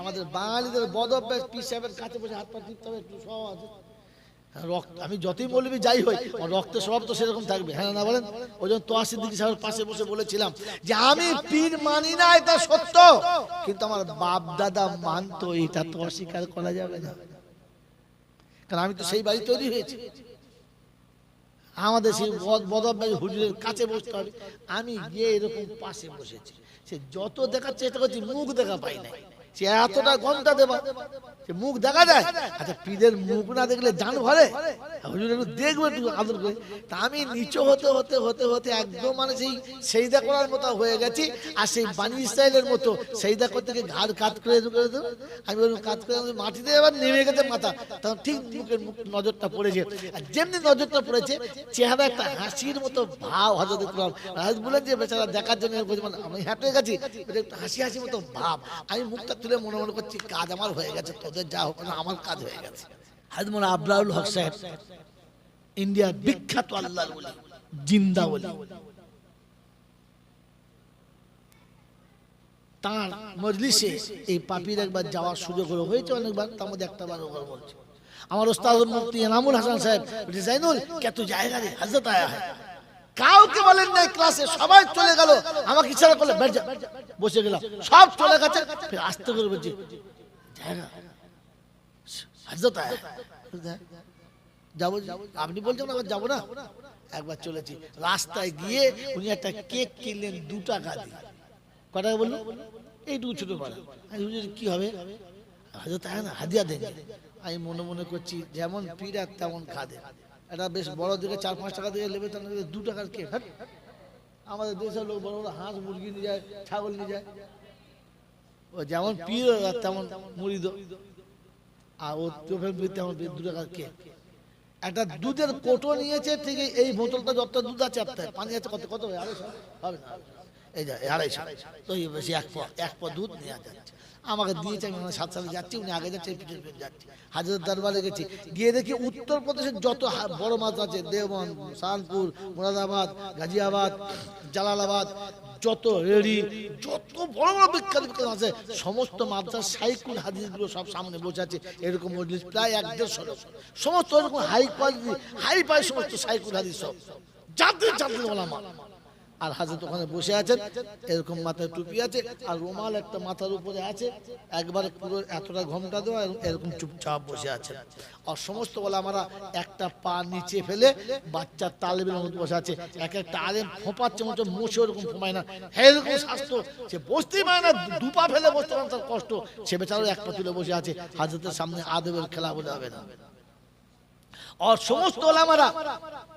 আমাদের বাঙালিদের বদ অভ্যাস পীর সাহেবের কাছে বসে হাত পা টিপতে হবে, একটু সব আছে রক্ত। আমি যতই বলবি যাই হই, রক্তের স্বভাব তো সেরকম থাকবে, হ্যাঁ না বলেন? ওই জন্য তোয়া সিদ্দিকী সাহেবের পাশে বসে বলেছিলাম যে আমি পীর মানি না, এটা সত্য, কিন্তু আমার বাপ দাদা মানতো, এটা তো অস্বীকার করা যাবে না, কারণ আমি তো সেই বাড়ি তৈরি হয়েছি। আমাদের সেই বদ অভ্যাস হুজুরের কাছে বসতে হবে। আমি গিয়ে এরকম পাশে বসেছি, সে যত দেখার চেষ্টা করছি মুখ দেখা পাই নাই, সে এতটা ঘন্টা দেবা সে মুখ দেখা যায়। আচ্ছা পীরের মুখ না দেখলে জান ভরে, হুজুর একটু দেখবে, একটু আদর করে। তা আমি নিচু হতে হতে হতে হতে একদম মানে সেই সেইদা করার মতো হয়ে গেছি। আর সেই বানি ইসরায়েলের মতো সেইদা করতে গিয়ে ঘাড় কাত করে দেবো, আমি ওরকম কাত করে মাটিতে এবার নেমে গেছে মাথা, তখন ঠিক মুখের নজরটা পড়েছে। আর যেমনি নজরটা পড়েছে চেহারা একটা হাসির মতো ভাব হজরত ইকরাম বলেন যে বেচারা দেখার জন্য আমি হেঁটে গেছি, একটা হাসি হাসি মতো ভাব। আমি মুখটা তুলে মনে মনে করছি কাজ আমার হয়ে গেছে, তোদের যা হোক না আমার কাজ হয়ে গেছে। হাজরত মৌলানা আবরারুল হক সাহেব ইন্ডিয়ার বিখ্যাত আল্লাহর ওলি, জিন্দা ওলি, তার মজলিসে এই পাপির একবার যাওয়ার সুযোগ হয়েছে অনেকবার, তার মধ্যে একটা বার ওপর বলছে আমার ওস্তাদ মুফতি এনামুল হাসান সাহেব, জাইনুল কে তো জায়গা রে হযরত আয়া है, কাউকে বলেন নাই ক্লাসে, সবাই চলে গেল, আমাকে ইশারা করলে বের যা, বসে গেলাম, সব চলে গেছে। ফির আস্তে করে বলছি জায়গা হযরত আয়া, যাবো, আপনি বলছেন না যাবো না, একবার চলেছি। রাস্তায় গিয়ে উনি একটা কেক কিনলেন 2 টাকা দিয়ে, কত টাকা বললো, এইটুকু ছোট পাড়া। কি হবে, হযরত আয়া না হাদিয়া দেন। আমি মনে মনে করছি যেমন পীর আর তেমন খাদে, এটা বেশ বড় দিকে 4-5 টাকা দিয়ে নেবে, তার 2 টাকার কেক। আমাদের দেশের লোক বড় বড় হাঁস মুরগি নিয়ে যায়, ছাগল নিয়ে যায়, ও যেমন পীর আর তেমন মুরিদ, আর ও তেমন 2 টাকার কেক। একটা দুধের কোটো নিয়েছে, ঠিক এই বোতলটা যত দুধ আছে আপনার পানি আছে, কত কত 250 হবে না, এই যা 250, তো বেশি এক পা দুধ নিয়ে যাচ্ছে, আমাকে দিয়েছে। আমি 7 সালে যাচ্ছি, উনি আগে যাচ্ছে, পিছনে পিছনে যাচ্ছি। হাজরত দরবারে গেছি, গিয়ে দেখি উত্তরপ্রদেশের যত বড় মাছ আছে, দেওবন্দ, সাহারনপুর, মুরাদাবাদ, গাজিয়াবাদ, জালালাবাদ, যত রেডি, যত বড় বড় বিখ্যাত বিখ্যাত আছে, সমস্ত মাদ্রাসার শাইখুল হাদিসগুলো সব সামনে বসে আছে। এরকম মজলিস প্রায় 1-150 লোক, সমস্ত এরকম হাই কোয়ালিটি হাই পাই সমস্ত শাইখুল হাদিস, সব জানতে জানতে ওলামা। আর হাজরত ওখানে বসে আছেন, এরকম মাথায় টুপি আছে, আর রুমাল একটা মাথার উপরে আছে, একবারে পুরো এতটা ঘোমটা দেওয়া, এরকম চুপচাপ বসে আছেন। আর সমস্ত ওলামারা একটা পা নিচে ফেলে বাচ্চার তালেবের মতো বসে আছে, এক একটা আলেম ফোঁপাচ্ছে মতো, মোছে ওরকম ফোঁপায় না, এরকম স্বাস্থ্য, সে বসতেই পারে না, 2 পা ফেলে বসতে পারে, তার কষ্ট, সে বেচারও 1 পা তুলে বসে আছে। হাজরতের সামনে আদবের খেলা বলে হবে না। আর সমস্ত ওলামারা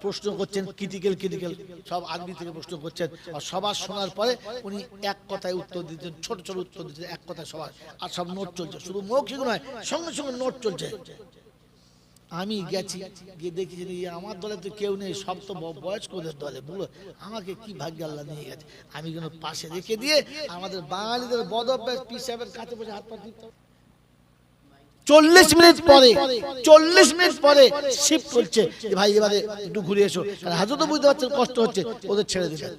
প্রশ্ন করছেন, ক্রিটিক্যাল সব আরবি থেকে প্রশ্ন করছেন, আর সবার শোনার পরে উনি এক কথায় উত্তর দিতেন, ছোট ছোট উত্তর দিতেন, এক কথায় সবার, আর সব নোট চলছে, শুধু মৌখিক নয়, সঙ্গে সঙ্গে নোট চলছে। আমি গেছি, গিয়ে দেখি যে আমার দলে তো কেউ নেই, সব তো বয়স্কদের দলে, বুঝলো আমাকে কি ভাগ্য আল্লাহ নিয়ে গেছে। আমি কিন্তু পাশে রেখে দিয়ে আমাদের বাঙালিদের বদ অভ্যাস পীর সাহেবের কাছে বসে হাত পা টিপতে, 40 মিনিট পরে শিফট করছে, ভাই এবারে একটু ঘুরে এসো, কারণ হাজরত বুঝতে পারছেন কষ্ট হচ্ছে, ওদের ছেড়ে দিলেন।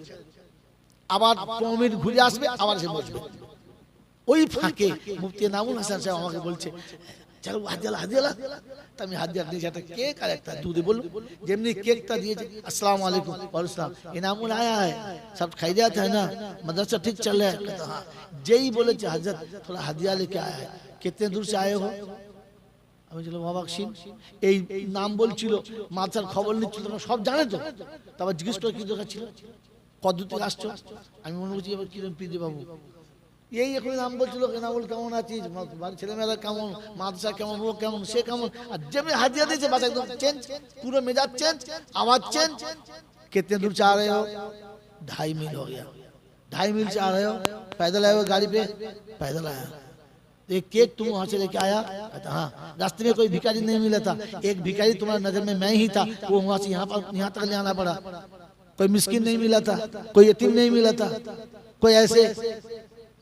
আবার 15 মিনিট ঘুরে আসবে, আবার সে বসবে। ওই ফাঁকে মুফতি এনামুল হাসান সাহেব আমাকে বলছে চলো হাদিয়ালা, তা আমি হাদিয়া দিয়েছি একটা কেক আর একটা দুধে। বললো যেমনি কেকটা দিয়েছে, আসসালামু আলাইকুম, ওয়ালাইকুম, इनामुल आया है, सब खैरियत है ना, मदरसा ठीक चल रहा है? हाँ। যেই বলেছে हजरत थोड़ा हदिया लेके आया है, कितने दूर से आए हो? আমি বললাম বাবাকশিন, এই নাম বলছিল, মাথার খবর নিচ্ছিল, তোমরা সব জানে তো, তারপর জিজ্ঞেস করে কি দরকার ছিল, কত থেকে আসছো? আমি মনে করছি এবার কিরম পিদে বাবু, এই এখন নাম বলছিল, কেনা বল কেমন আছিস, বাড়ির ছেলেমেয়েরা কেমন, মাদ্রাসা কেমন, ও কেমন, সে কেমন, আর যেমনি হাদিয়া দিয়েছে বাস একদম চেঞ্জ, পুরো মেজাজ চেঞ্জ, आवाज চেঞ্জ। कितने दूर से आ रहे हो? 2.5 मील हो गया। 2.5 मील से आ रहे हो? पैदल आए हो गाड़ी पे? पैदल आया। एक केक तुम वहां से लेके आया? कहता हाँ। रास्ते में कोई भिखारी नहीं मिला था, एक भिखारी तुम्हारी नजर में मैं ही था, वो वहां से यहाँ तक ले आना पड़ा। कोई मिस्किन नहीं मिला था, कोई यतीम नहीं मिला था, कोई ऐसे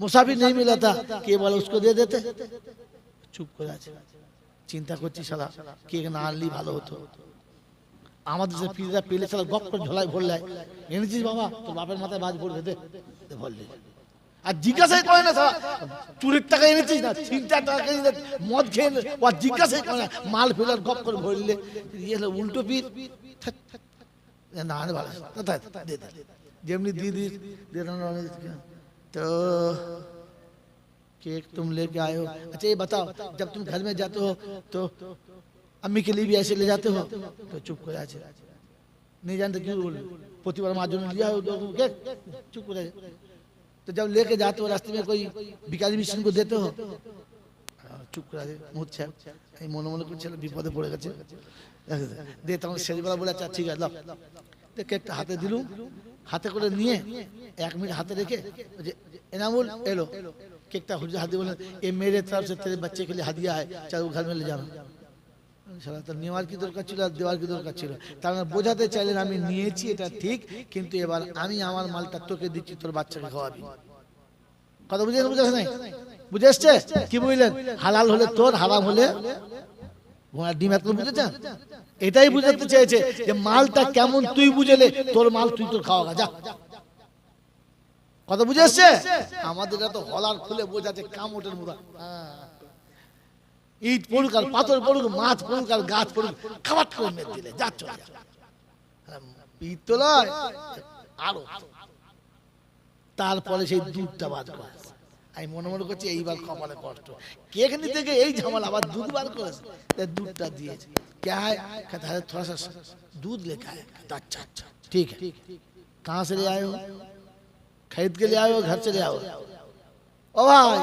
मुसाफिर नहीं मिला था कि बोले उसको दे देते। चुप করে আছে, চিন্তা করছি শালা কেক না আনলি ভালো হতো। আমাদের যে পীররা পেলে শালা গপ করে ঝোলায় ভরলে, এনেছিস বাবা, তোর বাপের মাথায় বাজ পড়বে, দে ভরলে। আর জিজ্ঞাসাই করে না সারা চুরির টাকা এনেছিস না, 3 টাকা কিনে মদ খেয়ে ও জিজ্ঞাসাই করে না, মাল ফেলার গপ করে ভরলে উল্টো পীর না ভালো যেমনি दीदी तो केक तुम लेके आए हो, अच्छा ये बताओ जब तुम घर में जाते हो तो अम्मी के लिए भी ऐसे ले जाते हो? तो चुप कर आचे नहीं जानते क्यों बोल प्रतिबार माँ जो लिया हो केक चुप कर। तो जब लेके जाते हो रास्ते में कोई भिखारी मिशन को देते हो? चुप कर मुँह छाप মনে মনে করছে বিপদে পড়ে গেছে দে তখন শেষবেলা বলে আচ্ছা ঠিক আছে লাও কেকটা হাতে দিলুম, হাতে করে নিয়ে 1 मिनट हाथे रेखे एनामुल एलो केकटा हुजूर हाथ बोले ये मेरे तरफ से तेरे बच्चे के लिए हदिया है, चल वो घर में ले जाना। সারা তো নেওয়ার কি দরকার ছিল আর দেওয়ার কি দরকার ছিল? তার মানে বোঝাতে চাইলেন আমি নিয়েছি এটা ঠিক, কিন্তু এবার আমি আমার মালটা তোকে দিচ্ছি, তোর বাচ্চাকে খাওয়াবি। কথা বুঝেছেন? বুঝেছ নাই? বুঝে এসছে কি বুঝলেন? হালাল হলে তোর, হারাম হলে ঘোড়ার ডিম। এত বুঝেছেন? এটাই বুঝাতে চেয়েছে যে মালটা কেমন তুই বুঝলে, তোর মাল তুই তোর খাওয়া যা। কথা বুঝে এসছে? আমাদের তো হলার খুলে বোঝাচ্ছে কামড়ের মুড়া, ইট পড়ুক আর পাথর পড়ুক, মাছ পড়ুক আর গাছ পড়ুক, খাবার করে মেরে দিলে যা চলে যা। পিঠ তো নয় আরো। তারপরে সেই দুধটা বাদ করে আমি মনে মনে করছি এইবার কপালে কষ্ট, কেক নিতে গিয়ে এই ঝামেলা, আবার দুধ বার করেছে, दूधটা দিয়েছে। क्या है? कहता है थोड़ा सा दूध लेकर आए। अच्छा अच्छा ठीक है, कहाँ से ले आए हो? खरीद के ले आए हो, घर से ले आओ? ও ভাই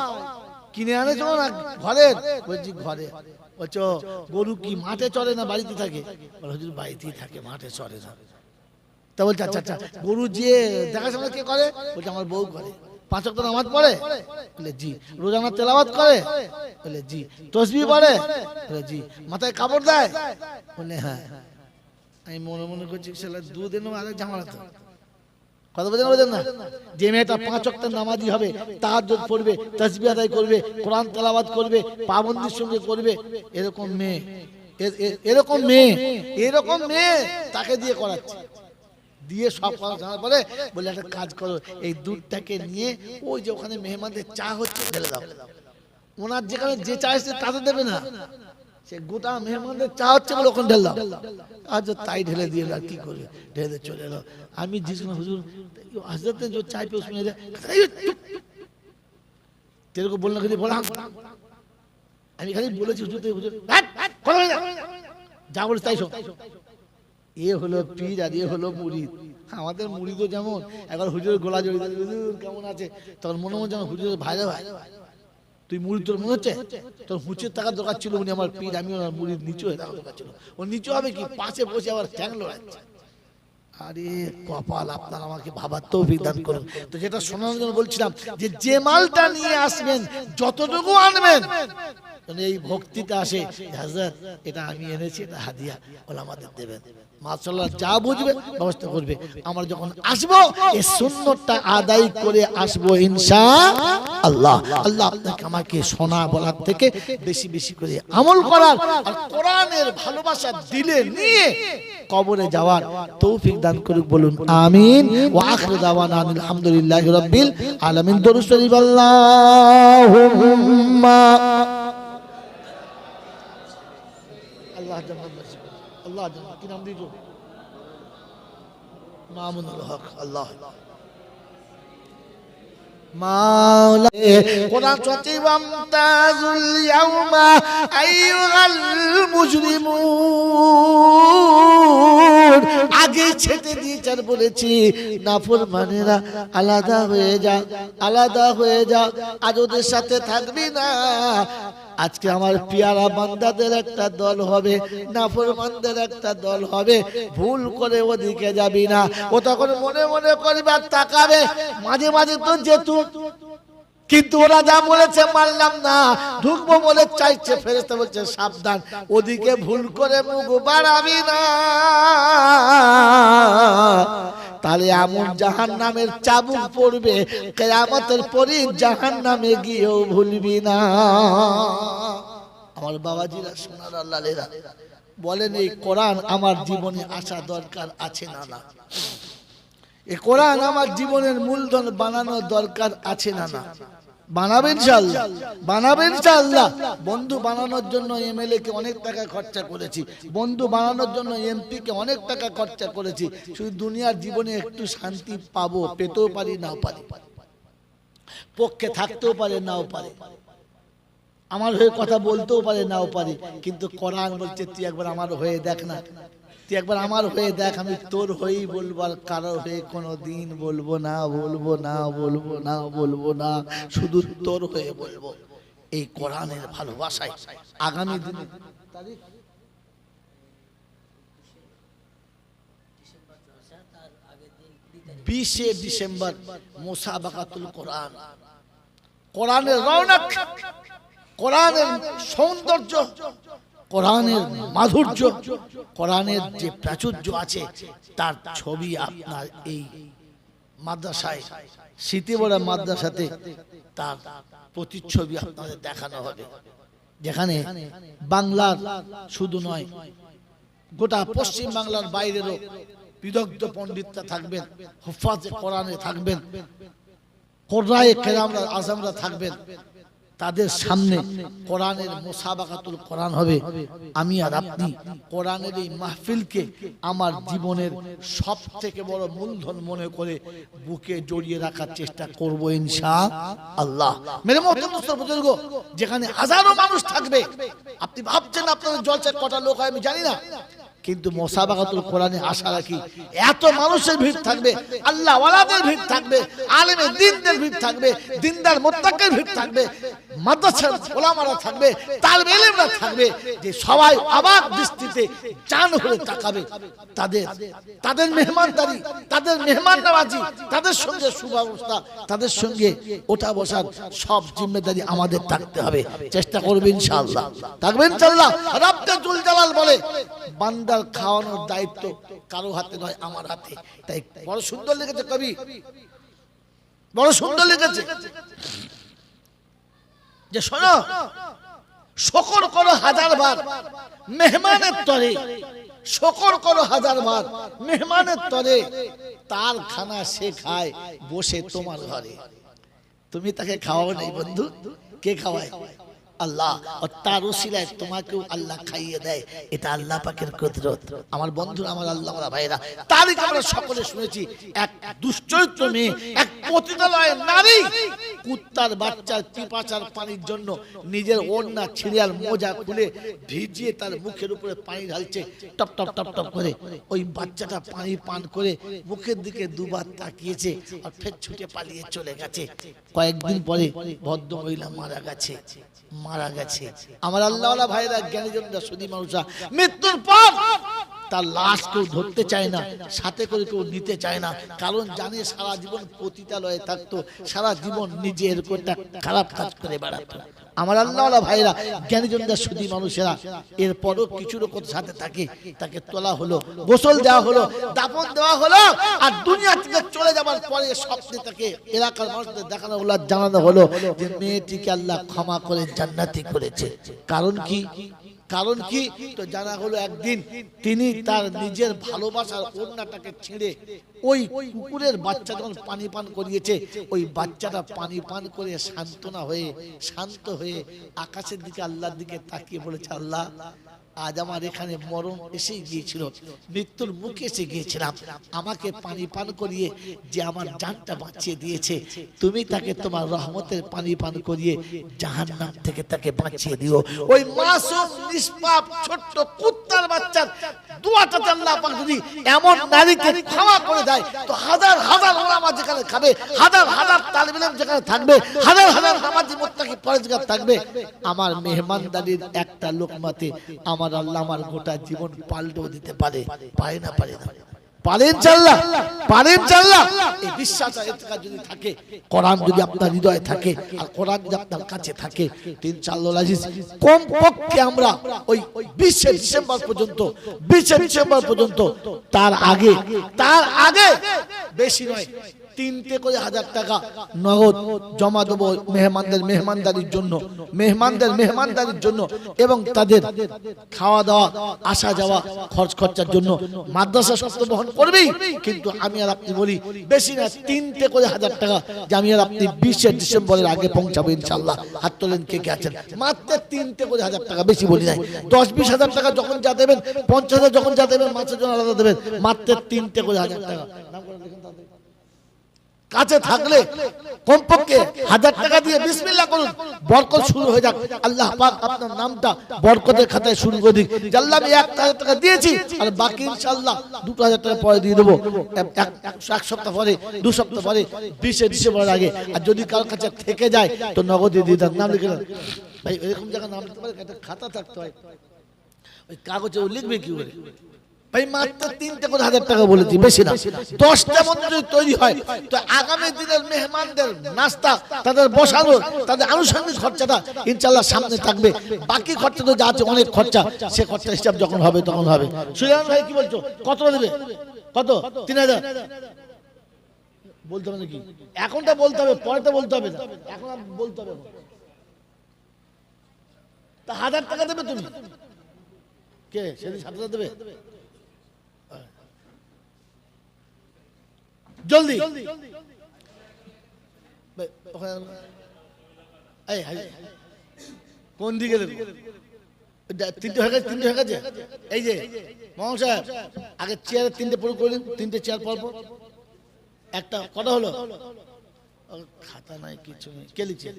কিনে আনেছো না ঘরে? বলছি ঘরে। বলছো গরু কি মাঠে চড়ে না বাড়িতে থাকে? বলে হুজুর বাড়িতেই থাকে, মাঠে চড়ে না। তা বলছে আচ্ছা আচ্ছা গরু যে দেখাশোনা কে করে? বলছে আমার বউ করে। 5 ওয়াক্ত নামাজ পড়ে? বলে জি। রোজানা তেলাওয়াত করে? বলে জি। তাসবিহ পড়ে? বলে জি। মাথায় কাপড় দেয়? বলে হ্যাঁ। আমি মনে মনে করছি শালা দুধ এনে আরেক ঝামেলা তো। কথা বোঝেন না? যে মেয়েটা 5 ওয়াক্ত নামাজি হবে, তাহাজ্জুদ পড়বে, তাসবিহ আদায় করবে, কোরআন তেলাওয়াত করবে, পাবন্দির সঙ্গে করবে, এরকম মেয়ে এরকম মেয়ে তাকে দিয়ে করাচ্ছে। দিয়ে সব কথা জানার পরে বলে একটা কাজ করো, এই দুধটাকে নিয়ে ওই যে ওখানে মেহমানদের চা হচ্ছে ঢেলে দাও। ওনার যেখানে যে চা এসেছে তাতে দেবে না, সে গোটা মেহমানদের চা হচ্ছে বলে ওখানে ঢেলে দাও। আজ তাই ঢেলে দিয়ে আর কি করবে, ঢেলে চলে এলো। আমি জিজ্ঞেস করলাম হুজুর हजरत ने जो चाय पे उसमें तेरे को बोलना कभी बोला? আমি খালি বলেছি হুজুর যা বলিস তাই শোন। এ হলো পীর আর এ হলো মুরিদ। আমাদের মুরিদও যেমন একবার হুজুরের গলা জড়িয়ে হুজুর কেমন আছে, তখন মনে মনে যেন হুজুরের ভাইরা ভাই। তুই মুরিদ তোর মনে হচ্ছে? তোর হুঁচের টাকার দরকার ছিল, উনি আমার পীর, আমি ওনার মুরিদ, নিচু হয়ে থাকার দরকার ছিল। ও নিচু হবে কি, পাশে বসে আবার ঠ্যাং লড়াচ্ছে। আরে কপাল, আপনার আমাকে ভাবার তৌফিক দান করুন। তো যেটা শোনানোর জন্য বলছিলাম যে মালটা নিয়ে আসবেন যতটুকু আনবেন এই ভক্তিতে আসে, হযরত এটা আমি এনেছি, এটা হাদিয়া, ওলামাদের দেবেন। মাশাআল্লাহ যা বুঝবে ব্যবস্থা করবে। আমরা যখন আসবো এই সুন্নতটা আদায় করে আসবো ইনশাআল্লাহ। আল্লাহ আপনাকে আমাকে শোনা বলার থেকে বেশি বেশি করে আমল করার আর কোরআনের ভালোবাসা দিলে নিয়ে কবরে যাওয়ার তৌফিক দান করুক, বলুন আমিন। ওয়া আখিরু দাওয়ানা আলহামদুলিল্লাহি রাব্বিল আলামিন। দরুদ শরীফ আল্লাহুম্মা আল্লাহ জান্নাত নসিব, আল্লাহ জান্নাত। কি নাম দিছো? মামুনুল হক। আল্লাহ মাওলা কোরআন সতিবাম তাজুল ইয়াউমা আইয়ুহাল মুজরিমুন। আগে ছেটে দিয়েছে আর বলেছি নাফরমানেরা আলাদা হয়ে যা, আলাদা হয়ে যা, আজ ওদের সাথে থাকবি না। আজকে আমার পিয়ারা বান্দাদের একটা দল হবে, নাফরমানদের একটা দল হবে। ভুল করে ওদিকে যাবি না। ও তখন মনে মনে করবে আর তাকাবে, মাঝে মাঝে তো যেতু, কিন্তু ওরা যা বলেছে মানলাম না, ঢুকবো বলে চাইছে। ফেরেশতা বলছে সাবধান, ওদিকে ভুল করে মুখ বাড়াবি না, তাহলে এমন জাহান্নামের চাবুক পড়বে, কিয়ামতের পরে জাহান্নামে গিয়েও ভুলবি না। আমার বাবাজিরা, সোনার আল্লাহরা বলেন এই কোরআন আমার জীবনে আসা দরকার আছে না? না। এ কোরআন আমার জীবনের মূলধন বানানোর দরকার আছে না? না বানাবেন ইনশাআল্লাহ, বানাবেন ইনশাআল্লাহ। বন্ধু বানানোর জন্য এমএলএ কে অনেক টাকা খরচা করেছি, বন্ধু বানানোর জন্য এমপি কে অনেক টাকা খরচা করেছি। শুধু দুনিয়ার জীবনে একটু শান্তি পাবো, পেতেও পারি নাও পারি, পক্ষে থাকতেও পারে নাও পারে, আমার হয়ে কথা বলতেও পারে নাও পারে, কিন্তু কোরআন বলছে তুই একবার আমার হয়ে দেখ না, তুই একবার আমার হয়ে দেখ, আমি তোর হয়েই বলবো, আর কারোর হয়ে কোনোদিন বলবো না, বলবো না, বলবো না, বলবো না, শুধু তোর হয়ে বলবো। এই কোরআনের ভালোবাসায় আগামী দিনে 20 ডিসেম্বর মুসাবাকাতুল কোরআন, কোরআনের রৌনক, কোরআনের সৌন্দর্য, কোরআনের মাধুর্য, কোরআনের যে প্রাচুর্য আছে তার ছবি আপনার এই মাদ্রাসায়, স্মৃতিবড়া মাদ্রাসাতে তার প্রতিচ্ছবি আপনাদের দেখানো হবে, যেখানে বাংলার শুধু নয় গোটা পশ্চিম বাংলার বাইরেরও বিদগ্ধ পণ্ডিতরা থাকবেন, হুফাজে কোরআনে থাকবেন, কোরআয়ে কেরামরা আজমরা থাকবেন, তাদের সামনে কোরআনের মুসাবাকাতুল কোরআন হবে। আমি আর আপনি কোরআনের এই মাহফিলকে আমার জীবনের সবথেকে বড় মূলধন মনে করে বুকে জড়িয়ে রাখার চেষ্টা করব ইনশাআল্লাহ। মেরে মুহতারাম বুজুর্গ, যেখানে হাজারো মানুষ থাকবে, আপনি ভাবছেন আপনাদের জলসায় কটা লোক হয় আমি জানি না, কিন্তু মুসাবাকাতুল কোরআনে আশা রাখি এত মানুষের ভিড় থাকবে, আল্লাহ ওয়ালাদের ভিড় থাকবে, আলেমে দ্বীনদের ভিড় থাকবে, দ্বীনদার মুত্তাকির ভিড় থাকবে, মাদ্রাসার ওলামারা থাকবে, তালিবে ইলমরা থাকবে, যে সবাই অবাক দৃষ্টিতে জান হয়ে তাকাবে। তাদের মেহমানদারি, তাদের মেহমান নওয়াজি, তাদের সঙ্গে সুব্যবস্থা, তাদের সঙ্গে ওঠা বসার সব জিম্মেদারি আমাদের থাকতে হবে। চেষ্টা করবেন ইনশাআল্লাহ, থাকবেন ইনশাআল্লাহ। রব্বে জুল জালাল বলে বান্দার খাওয়ানোর দায়িত্ব কারো হাতে নয়, আমার হাতে। তাই বড় সুন্দর লিখেছে কবি, বড় সুন্দর লিখেছে যে শোনো, শকর করো হাজার বার মেহমানের তরে, শকর করো হাজার বার মেহমানের তরে, তার খানা সে খায় বসে তোমার ঘরে। তুমি তাকে খাওয়াও নাই বন্ধু, কে খাওয়ায়? আল্লাহ। আর তার ওসিলায় তোমাকেও আল্লাহ খাইয়ে দেয়, এটা আল্লাহ পাকের কুদরত। আমার বন্ধুরা, আমার আল্লাহ ভাইরা, তারিখ আমরা সকলে শুনেছি, এক দুশ্চরিত্র মেয়ে, এক পতিতালয়ের নারী কুত্তার বাচ্চার পিপাসার পানির জন্য নিজের ওড়না ছিঁড়ে আর মোজা খুলে ভিজিয়ে তার মুখের উপরে পানি ঢালছে, টপ টপ টপ টপ করে। ওই বাচ্চাটা পানি পান করে মুখের দিকে দুবার তাকিয়েছে আর ফের ছুটে পালিয়ে চলে গেছে। কয়েকদিন পরে ভদ্র মহিলা মারা গেছে, মারা গেছে। আমার আল্লাহওয়ালা ভাইরা, জ্ঞানীজনরা, সুধী মানুষরা, মৃত্যুর পর তার লাশ কেউ ধরতে চায় না, সাথে করে কেউ নিতে চায় না, কারণ জানে সারা জীবন পতিতালয়ে থাকতো, সারা জীবন নিজের কোটা খারাপ কাজ করে বেড়াতো। আমার আল্লাহওয়ালা ভাইরা, জ্ঞানীজনরা, সুধী মানুষেরা, এরপরও কিছু লোক সাথে থাকে, তাকে তোলা হলো, গোসল দেওয়া হলো, দাফন দেওয়া হলো, আর দুনিয়া থেকে চলে যাবার পরে স্বপ্নে তাকে এলাকার মানুষদের দেখানো হলো, জানানো হলো যে মেয়েটিকে আল্লাহ ক্ষমা করে জান্নাতি করেছে। কারণ কি? কারণ কি? তো জানা হলো একদিন তিনি তার নিজের ভালোবাসার ওড়নাটাকে ছিঁড়ে ওই কুকুরের বাচ্চা যখন পানি পান করিয়েছে, ওই বাচ্চাটা পানি পান করে শান্ত হয়ে আকাশের দিকে, আল্লাহর দিকে তাকিয়ে বলেছে, আল্লাহ আজ আমার এখানে মরণ এসে গিয়েছিল, মৃত্যুর মুখে এসে গিয়েছিলাম, আমাকে পানি পান করিয়ে যে আমার জানটা বাঁচিয়ে দিয়েছে, তুমি তাকে তোমার রহমতের পানি পান করিয়ে জাহান্নাম থেকে তাকে বাঁচিয়ে দিও। ওই মাসুম নিষ্পাপ ছোট্ট কুত্তার বাচ্চার দুয়াটাতে আল্লাহ পাক যদি এমন নারীকে ক্ষমা করে দেয়, তো হাজার হাজার ওলামা যেখানে খাবে, হাজার হাজার তালিব ইলম যেখানে থাকবে, হাজার হাজার নামাজি মুত্তাকি পরেজগার থাকবে, আমার মেহমানদারির একটা লোকমাতে আমার আল্লাহ আমার গোটা জীবন পাল্টেও দিতে পারে। পারে না? পারে না? পারেন ইনশাআল্লাহ, পারেন ইনশাআল্লাহ। এই বিশ্বাস আর ইতিকাদ যদি থাকে, কোরআন যদি আপনার হৃদয়ে থাকে, আর কোরআন যদি আপনার কাছে থাকে, ইনশাআল্লাহ আজিজ কম পক্ষে আমরা ওই 20 ডিসেম্বর পর্যন্ত, তার আগে বেশি নয় 3টে করে 1000 টাকা নগদ জমা দেবো মেহমানদারির জন্য এবং তাদের খাওয়া দাওয়া আসা যাওয়া খরচার জন্য। মাদ্রাসা সব তো বহন করবেই, কিন্তু আমি আর আপনি বলি বেশি না 3টে করে 1000 টাকা যে আমি আর আপনি 20শে ডিসেম্বরের আগে পৌঁছাবো ইনশাআল্লাহ। হাত তোলেন কে কে আছেন। মাত্র 3টে করে 1000 টাকা, বেশি বলি নাই। 10-20 হাজার টাকা যখন যা দেবেন, 50,000 যখন যা দেবেন, মাছের জন্য আলাদা দেবেন। মাত্র 3টে করে 1000 টাকা। কাছে থাকলে কমপক্ষে 1000 টাকা দিয়ে বিসমিল্লাহ করুন, বরকত শুরু হয়ে যাক। আল্লাহ পাক আপনার নামটা বরকতের খাতায় শুরু করে দিক। আল্লাহ আমি 1000 টাকা দিয়েছি, আর বাকি ইনশাআল্লাহ 2000 টাকা পরে দিয়ে দেবো, এক সপ্তাহ পরে, 2 সপ্তাহ পরে, 20শে ডিসেম্বরের আগে। আর যদি কারোর কাছে থেকে যায় তো নগদ দিয়ে দেন। নাম লিখে দেন ভাই, এরকম জায়গায় নাম লিখতে পারে, একটা খাতা থাকতে হয়, ওই কাগজে লিখবে কি করে ভাই। মাত্র 3টে করে 1000 টাকা বলেছি, বেশি না। 10টা মন্দির যদি তৈরি হয় তো আগামী দিনের মেহমানদের নাস্তা, তাদের বসানো, তাদের আনুষঙ্গিক খরচাটা ইনশাআল্লাহ সামনে থাকবে। বাকি খরচা তো যা আছে অনেক খরচা, সে খরচা হিসাব যখন হবে তখন হবে। সুজান ভাই কি বলছো, কত দেবে? কত? 3000 বলতে হবে নাকি? এখনটা বলতে হবে, পরেটা বলতে হবে না, এখন বলতে হবে। তা 1000 টাকা দেবে তুমি? কে সেদিন 7,000 দেবে? জলদি কোন দিকে? 3টে হয়ে গেছে। এই যে মোহাম্মদ সাহেব, আগে চেয়ারে 3টে পুরো করে দিন। 3টে চেয়ার পর একটা কটা হলো? খাতা নাই, কিছু নেই। কে লিখছে?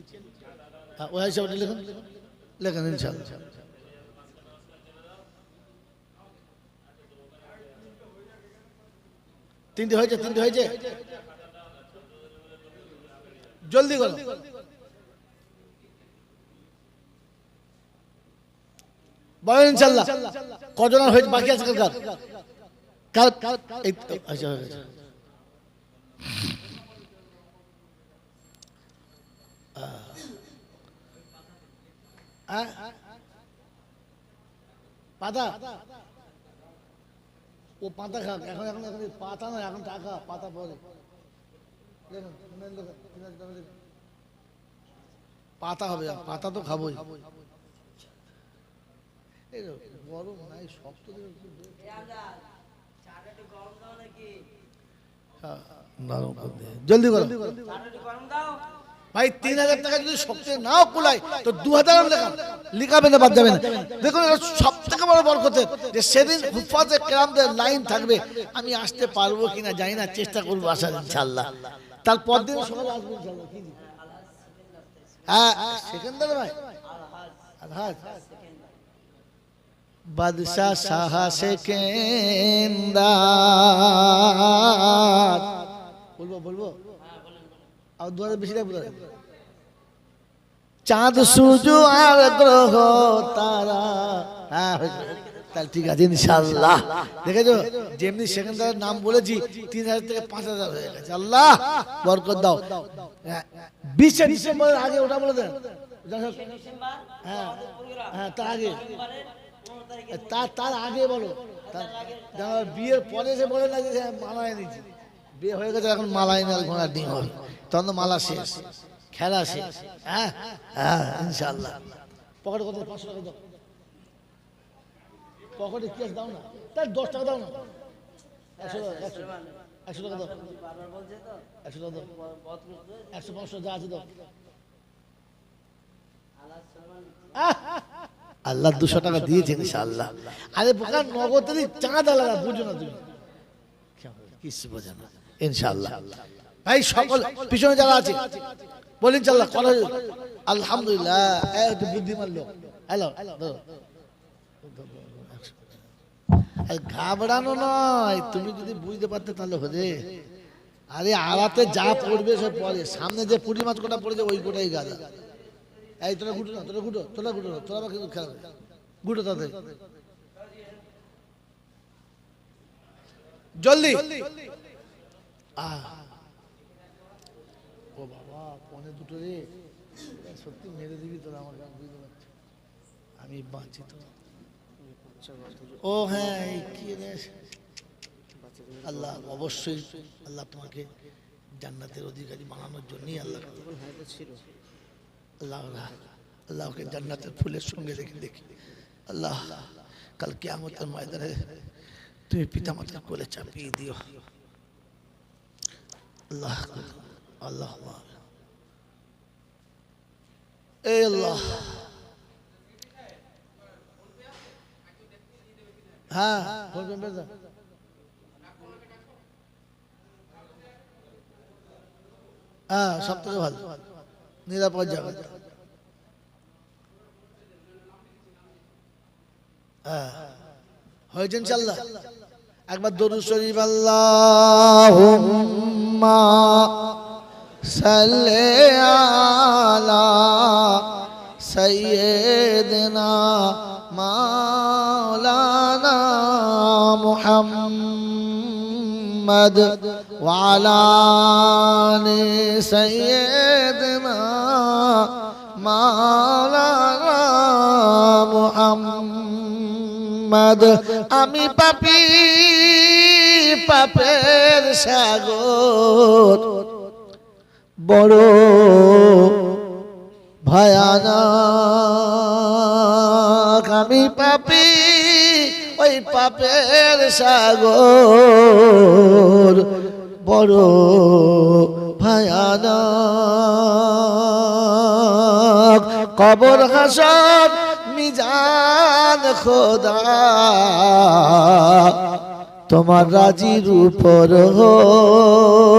ওই হিসাবে লেখেন ইনশাআল্লাহ। 3টে হয়েছে, 3টে হয়েছে। জলদি করো। বলেন ইনশাআল্লাহ কজন হয়েছে, বাকি আছে কার? পাতা, ও পাতা খাক। এখন পাতা নয়, এখন টাকা। পাতা পরে পাতা হবে, পাতা তো খাবোই। গরম নাই, শক্ত জলদি করো ভাই। 3000 টাকা যদি শক্তি নাও কুলায় তো 2000 লিখাবে না, বাদ যাবে না। দেখুন সব থেকে বড় বরকতের যে সেদিন হুফাজে কেরামদের লাইন থাকবে। আমি আসতে পারবো কিনা জানি না, চেষ্টা করবো আসার ইনশাআল্লাহ। তারপর দিন সকালে আসবো ইনশাআল্লাহ। হ্যাঁ সেকেন্দার ভাই, আলহাজ বাদশাহ শাহ সেকেন্দার। বলবো আর 2000 বেশি লাগবে। চাঁদ সূর্য আর গ্রহ তারা। হ্যাঁ তাহলে ঠিক আছে ইনশাআল্লাহ। দেখেছো যেমনি সেকেন্দারের নাম বলেছি 3000 থেকে 5000 হয়ে গেছে। আল্লাহ বরকত দাও। 20শে ডিসেম্বরের আগে ওটা বলে দেন। হ্যাঁ হ্যাঁ তার আগে, তার আগে বলো। বিয়ের পরে সে বলে না যে মালায় নিচ্ছি, বিয়ে হয়ে গেছে এখন মালাই নাল ঘোড়ার ডিম হবে, তখন তো মালা শেষ, খেলা শেষ। হ্যাঁ হ্যাঁ ইনশাআল্লাহ। পকেটে কত? 500 টাকা দাও। পকেটে ক্যাশ দাও না, তার 10 টাকা দাও না। 100 টাকা দাও। 100 টাকা দাও। 100 500 যা আছে দাও। আল্লাহ 200 টাকা দিয়েছেন ইনশাআল্লাহ। আরে বোকা, নগদেরই চাঁদ আলাদা, বুঝো না তুমি, কিছু বোঝো না ইনশাআল্লাহ। ভাই সকল পিছনে যারা আছে বলেন ইনশাআল্লাহ। আলহামদুলিল্লাহ, একটু বুদ্ধিমান লোক। হ্যালো, ঘাবড়ানো নয়, তুমি যদি বুঝতে পারতে তাহলে হলে। আরে আড়াতে যা পড়বে সব পরে, সামনে যে পুঁটি মাছ কোটা পড়েছে ওই কোটাই গাদা। এই তোরা গুটো না, তোরা গুটো তোরা আমাকে খেলা গুটো তাদের জলদি। ও বাবা, 1:45 রে, সত্যি মেরে দিবি তোরা আমার, বুঝতে পারছি আমি বাঁচি তো। ও হ্যাঁ কি রে, আল্লাহ অবশ্যই আল্লাহ তোমাকে জান্নাতের অধিকারী বানানোর জন্যই আল্লাহ আল্লাহ আল্লাহকে জান্নাতের ফুলের সঙ্গে রেখে দেখি আল্লাহ কাল কিয়ামতের ময়দানে তুমি পিতামাতার কোলে চাপিয়ে দিও আল্লাহ আল্লাহ এই আল্লাহ হ্যাঁ হ্যাঁ সব থেকে ভালো নিরাপদ জায়গা হ্যাঁ হয়েছে ইনশাআল্লাহ একবার দরুদ শরীফ আল্লাহুম্মা সাল্লি আলা সাইয়্যিদিনা মাওলানা মুহাম্মদ ওয়া আলা আলি সাইয়্যিদিনা মাওলানা মুহাম্মদ আমি পাপী পাপের সাগর বড় ভয়ানক আমি পাপী ওই পাপের সাগর বড় ভয়ানক কবর হাসর মিজান খোদা তোমার রাজির উপর হোক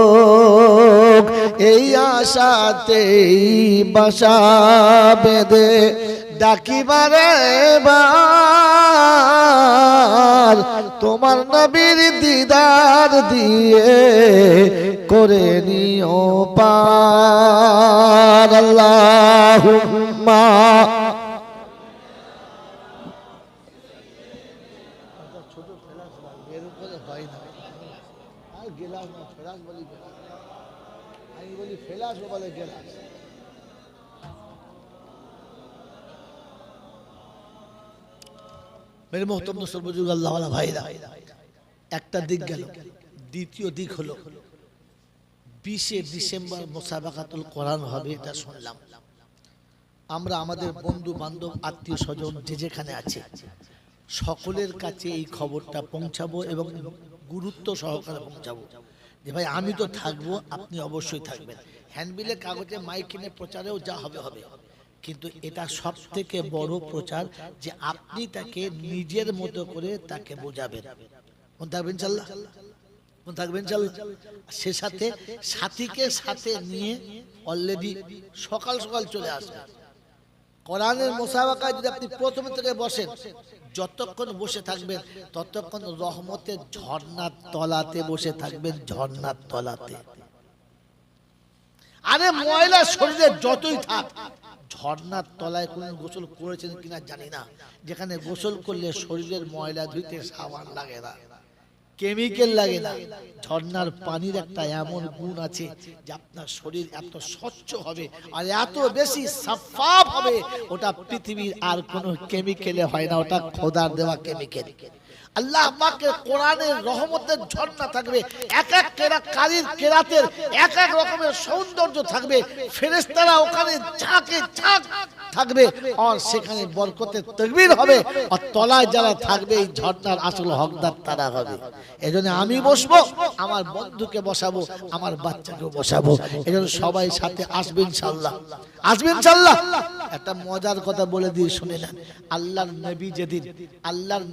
এই আশাতেই বাসা বেঁধে ডাকি বারে বার তোমার নবীর দিদার দিয়ে করে নিও পার আল্লাহুম্মা मेरे मोहतरम दोस्तों बुजुर्ग अल्लाह वाला भाईरा একটা দিক গেল দ্বিতীয় দিক হলো 20 ডিসেম্বর মুসাবাকাতুল কোরআন হবে এটা শুনলাম আমরা আমাদের বন্ধু বান্ধব আত্মীয় স্বজন যে যেখানে আছে সকলের কাছে এই খবরটা পৌঁছাবো এবং গুরুত্ব সহকারে পৌঁছাবো যে ভাই আমি তো থাকবো আপনি অবশ্যই থাকবেন হ্যান্ডবিলে কাগজে মাইক কিনে প্রচারেও যা হবে হবে কিন্তু এটা সবথেকে বড় প্রচার যে আপনি তাকে নিজের মতো করে তাকে বোঝাবেন মন থাকবেন ইনশাআল্লাহ মন থাকবেন ইনশাআল্লাহ সে সাথে সাথীকে সাথে নিয়ে অলরেডি সকাল সকাল চলে আসবে কোরআনের মুসাবাকায় যদি আপনি প্রথম থেকে বসেন যতক্ষণ বসে থাকবেন ততক্ষণ রহমতের ঝর্ণার তলাতে বসে থাকবেন ঝর্ণার তলাতে আরে ময়লা শরীরে যতই থাক ঝর্ণার তলায় কোন গোসল করেছেন কিনা জানি না যেখানে গোসল করলে শরীরের ময়লা ধুইতে সাবান লাগে না কেমিক্যাল লাগে না ঝর্ণার পানির একটা এমন গুণ আছে যে আপনার শরীর এত স্বচ্ছ হবে আর এত বেশি সাফাফ হবে ওটা পৃথিবীর আর কোনো কেমিক্যালে হয় না ওটা খোদার দেওয়া কেমিক্যাল আল্লাহ পাকের কোরআনের রহমতের ঝর্ণা থাকবে এক এক কেরাতের এক এক রকমের সৌন্দর্য থাকবে ফেরেশতারা ওখানে ঝাঁকে ঝাঁক থাকবে আর সেখানে বরকতের তাকবীর হবে আর তলায় যারা থাকবে এই ঝর্ণার আসল হকদার তারা হবে এজন্য আমি বসবো আমার বন্ধুকে বসাবো আমার বাচ্চাকেও বসাবো এজন্য সবাই সাথে আসবে ইনশাআল্লাহ আসবে ইনশাআল্লাহ একটা মজার কথা বলে দিয়ে শুনে নেন আল্লাহর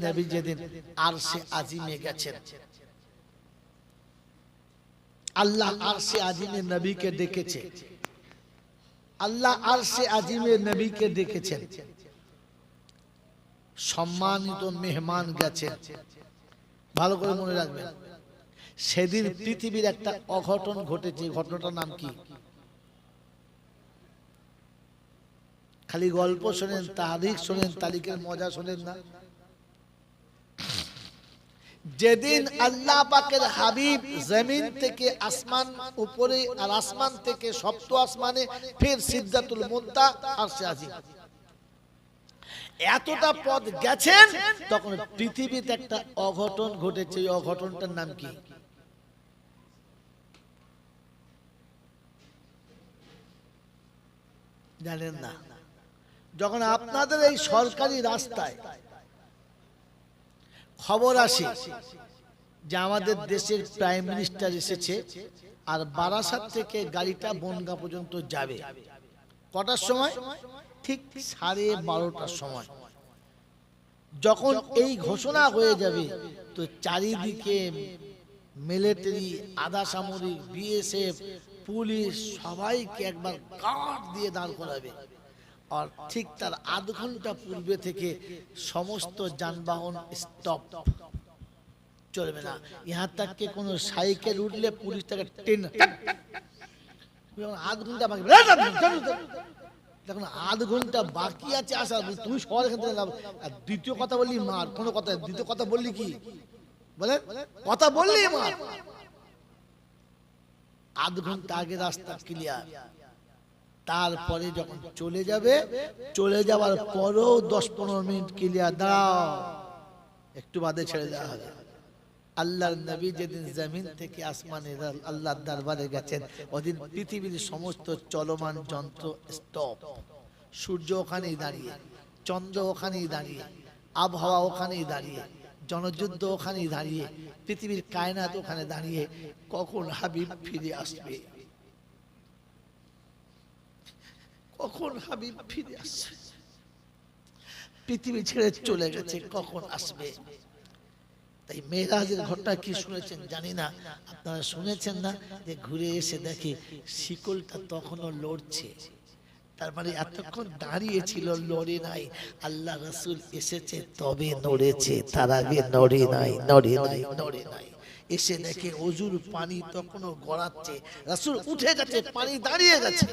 নবী যেদিন আরশে আজিমে গেছেন আল্লাহ আরশে আজিমে নবীকে ডেকেছে আল্লাহ আরশে আজিমে নবীকে ডেকেছেন সম্মানিত মেহমান গেছেন ভালো করে মনে রাখবেন সেদিন পৃথিবীর একটা অঘটন ঘটেছে ঘটনাটার নাম কি খালি গল্প শোনেন তারিখ শোনেন তারিখের মজা শোনেন না যেদিন আল্লাহ পাকের হাবিব জমিন থেকে আসমান উপরে আর আসমান থেকে সপ্ত আসমানে ফির সিদরাতুল মুনতাহা আরশে আজিম এতটা পথ গেছেন তখন পৃথিবীতে একটা অঘটন ঘটেছে এই অঘটনটার নাম কি জানেন না। যখন আপনাদের এই সরকারি রাস্তায় খবর আসে যে আমাদের দেশের প্রাইম মিনিস্টার এসেছে আর বারাসাত থেকে গাড়িটা বনগাঁ পর্যন্ত যাবে, কটার সময়? ঠিক 12:30টার সময়। যখন এই ঘোষণা হয়ে যাবে তো চারিদিকে মিলিটারি, আধা সামরিক, বিএসএফ, পুলিশ সবাইকে একবার গার্ড দিয়ে দাঁড় করাবে। আর ঠিক তার আধ ঘন্টা পূর্বে থেকে সমস্ত যানবাহন স্টপ, চলবে না। ইহাঁ তাকে কোনো সাইকেল উঠলে পুলিশ তাকে টেনে, আধ ঘন্টা বাকি, দেখুন আধ ঘন্টা বাকি আছে আসার, তুই শহর এখান থেকে। আর দ্বিতীয় কথা বললি মার, কোনো কথা, দ্বিতীয় কথা বললি কি বলে, কথা বললি মার। আধ ঘন্টা আগে রাস্তা ক্লিয়ার, তারপরে যখন চলে যাবে, চলে যাওয়ার পরও 10-15 মিনিট ক্লিয়ার, দাঁড়াও, একটু বাদে ছেড়ে দেওয়া হবে। আল্লাহর নবী যেদিন জমিন থেকে আসমানে আল্লাহর দরবারে গেছেন, ওদিন পৃথিবীর সমস্ত চলমান যন্ত্র স্টপ। সূর্য ওখানেই দাঁড়িয়ে, চন্দ্র ওখানেই দাঁড়িয়ে, আবহাওয়া ওখানেই দাঁড়িয়ে, জনযুদ্ধ ওখানেই দাঁড়িয়ে, পৃথিবীর কায়নাত ওখানে দাঁড়িয়ে। কখন হাবিব ফিরে আসবে, কখন হাবিব ফিরে আসবে? পৃথিবী ছেড়ে চলে গেছে, কখন আসবে? তাই মেরাজের ঘটনা কি শুনেছেন জানি না, আপনারা শুনেছেন না যে ঘুরে এসে দেখে শিকলটা তখনও লড়ছে। তার মানে এতক্ষণ দাঁড়িয়ে ছিল, লড়ে নাই। আল্লাহ রাসূল এসেছে তবে নড়েছে, তার আগে নড়ে নাই, নড়ে নাই, নড়ে নাই। এসে দেখে অজুর পানি তখনও গড়াচ্ছে, রাসূল উঠে গেছে, পানি দাঁড়িয়ে গেছে,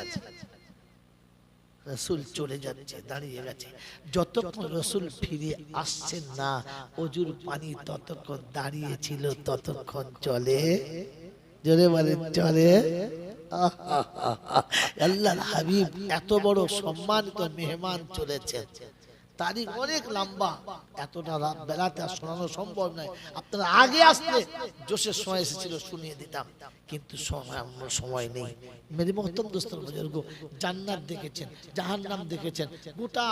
রাসূল চলে যাচ্ছে, দাঁড়িয়ে গেছে। যতক্ষণ রাসূল ফিরে আসছেন না, অজুর পানি ততক্ষণ দাঁড়িয়ে ছিল, ততক্ষণ চলে। জোরে বলে চলে। আল্লাহর হাবিব এত বড় সম্মানিত মেহমান চলেছেন, তারিখ অনেক লম্বা, এতটা রাত বেলাতে আর শোনানো সম্ভব নয়। আপনারা আগে আসলে জোশের সময় এসেছিল শুনিয়ে দিতাম, কিন্তু সময় নেই। মেরে মোহতরম দোস্তর বুজুর্গ, জান্নাত দেখেছেন, জাহান্নাম দেখেছেন, গোটা